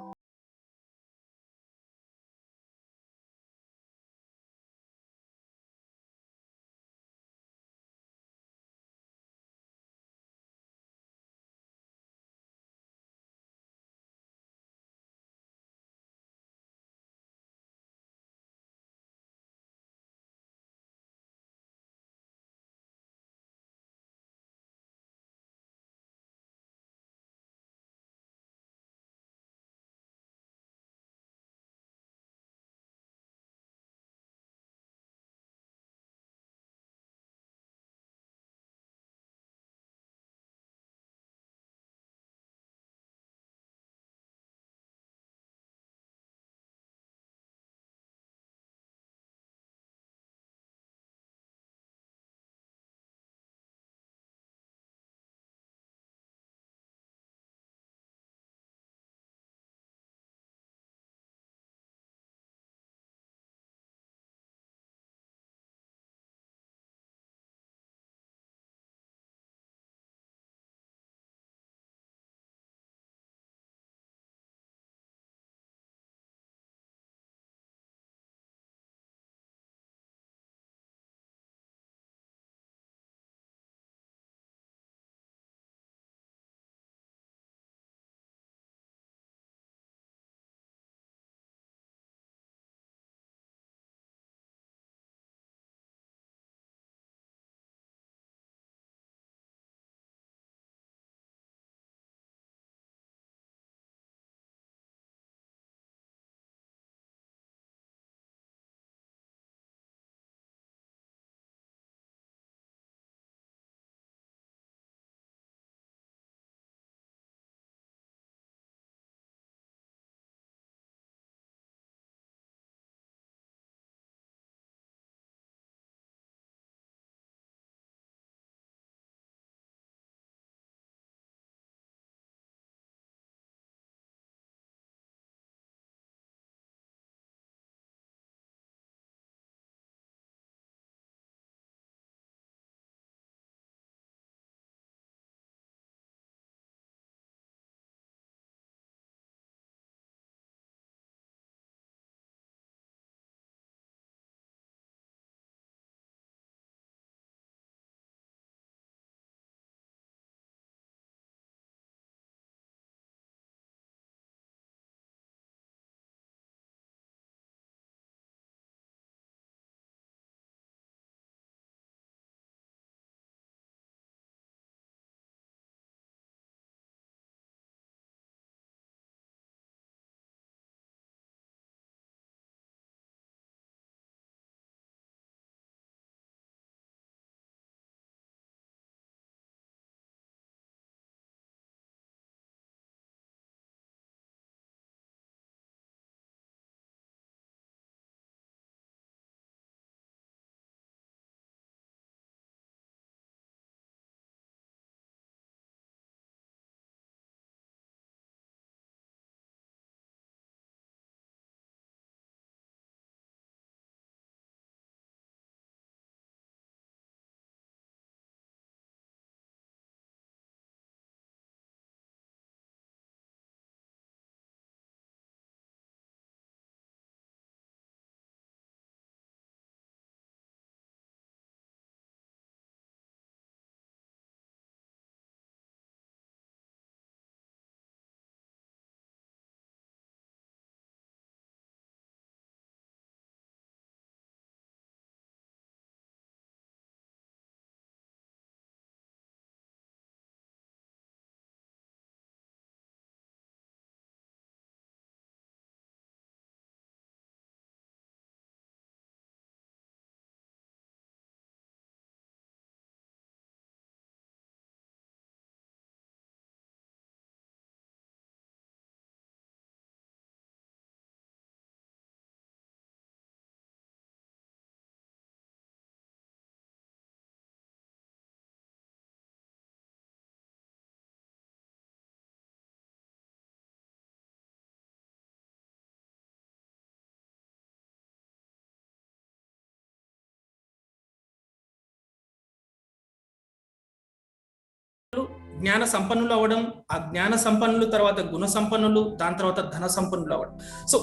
జ్ఞాన సంపన్నులు అవ్వడం, ఆ జ్ఞాన సంపన్నులు తర్వాత గుణ సంపన్నులు, దాని తర్వాత ధన సంపన్నులు అవ్వడం. సో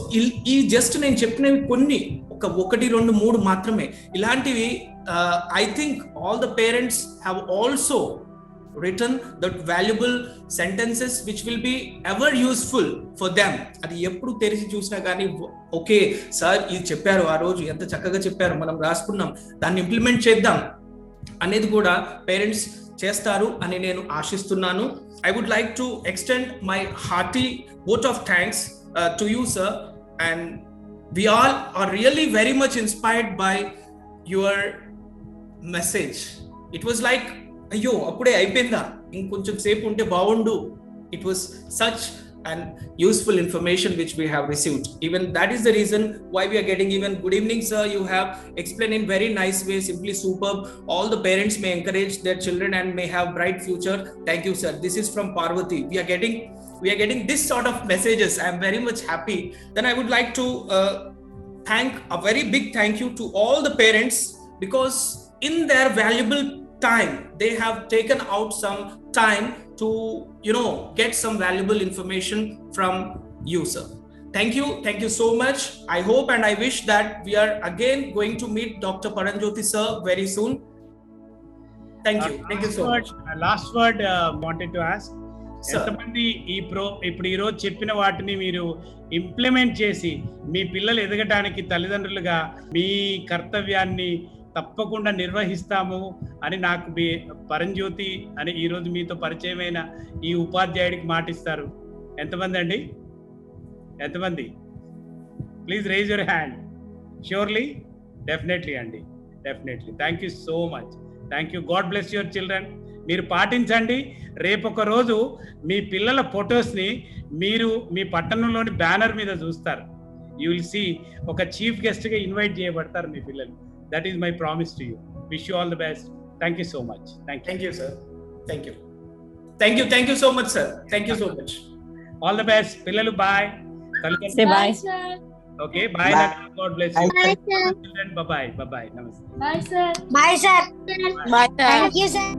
ఈ జస్ట్ నేను చెప్పినవి కొన్ని, ఒకటి రెండు మూడు మాత్రమే. ఇలాంటివి I think all the parents have also written that valuable sentences which will be ever useful for them. అది ఎప్పుడు తెరిచి చూసినా కానీ ఓకే సార్ ఇది చెప్పారు, ఆ రోజు ఎంత చక్కగా చెప్పారు, మనం రాసుకున్నాం, దాన్ని ఇంప్లిమెంట్ చేద్దాం అనేది కూడా పేరెంట్స్ చేస్తారు అని నేను ఆశిస్తున్నాను. I would like to extend my hearty vote of thanks to you, sir, and we all are really very much inspired by your message. It was like అయ్యో అప్పుడే అయిపోయిందా, ఇంకొంచెం సేపు ఉంటే బాగుండు. It was such an useful information which we have received. Even that is the reason why we are getting even good evening sir, you have explained in very nice way, simply superb. All the parents may encourage their children and may have bright future. Thank you sir. This is from Parvati. We are getting this sort of messages. I am very much happy. Then I would like to thank a very big thank you to all the parents, because in their valuable time they have taken out some time to get some valuable information from you sir. Thank you so much. I hope and I wish that we are again going to meet Dr. Paranjoti sir very soon. Thank you so much. Last word wanted to ask, ఎంతమంది ఇప్పుడు ఈ రోజు చెప్పిన వాటిని మీరు implement చేసి మీ పిల్లలు ఎదగటానికి తల్లిదండ్రులుగా మీ కర్తవ్యాన్ని తప్పకుండా నిర్వహిస్తాము అని నాకు పరంజ్యోతి అని ఈరోజు మీతో పరిచయమైన ఈ ఉపాధ్యాయుడికి మాటిస్తారు? ఎంతమంది అండి? ఎంతమంది? Please raise your hand. Surely? Definitely అండి, definitely. Thank you so much. Thank you. God bless your children. మీరు పాటించండి. రేపొక రోజు మీ పిల్లల ఫొటోస్ని మీరు మీ పట్టణంలోని బ్యానర్ మీద చూస్తారు. యూ విల్ సీ ఒక చీఫ్ గెస్ట్గా ఇన్వైట్ చేయబడతారు మీ పిల్లలు. That is my promise to you. Wish you all the best. Thank you so much. Thank you sir. Thank you so much sir. Thank you so much. All the best. Pillalu bye. Say bye sir. Okay, bye. God bless you. Bye sir. Bye bye. Namaste. Bye sir. Bye sir. Bye sir. Thank you sir.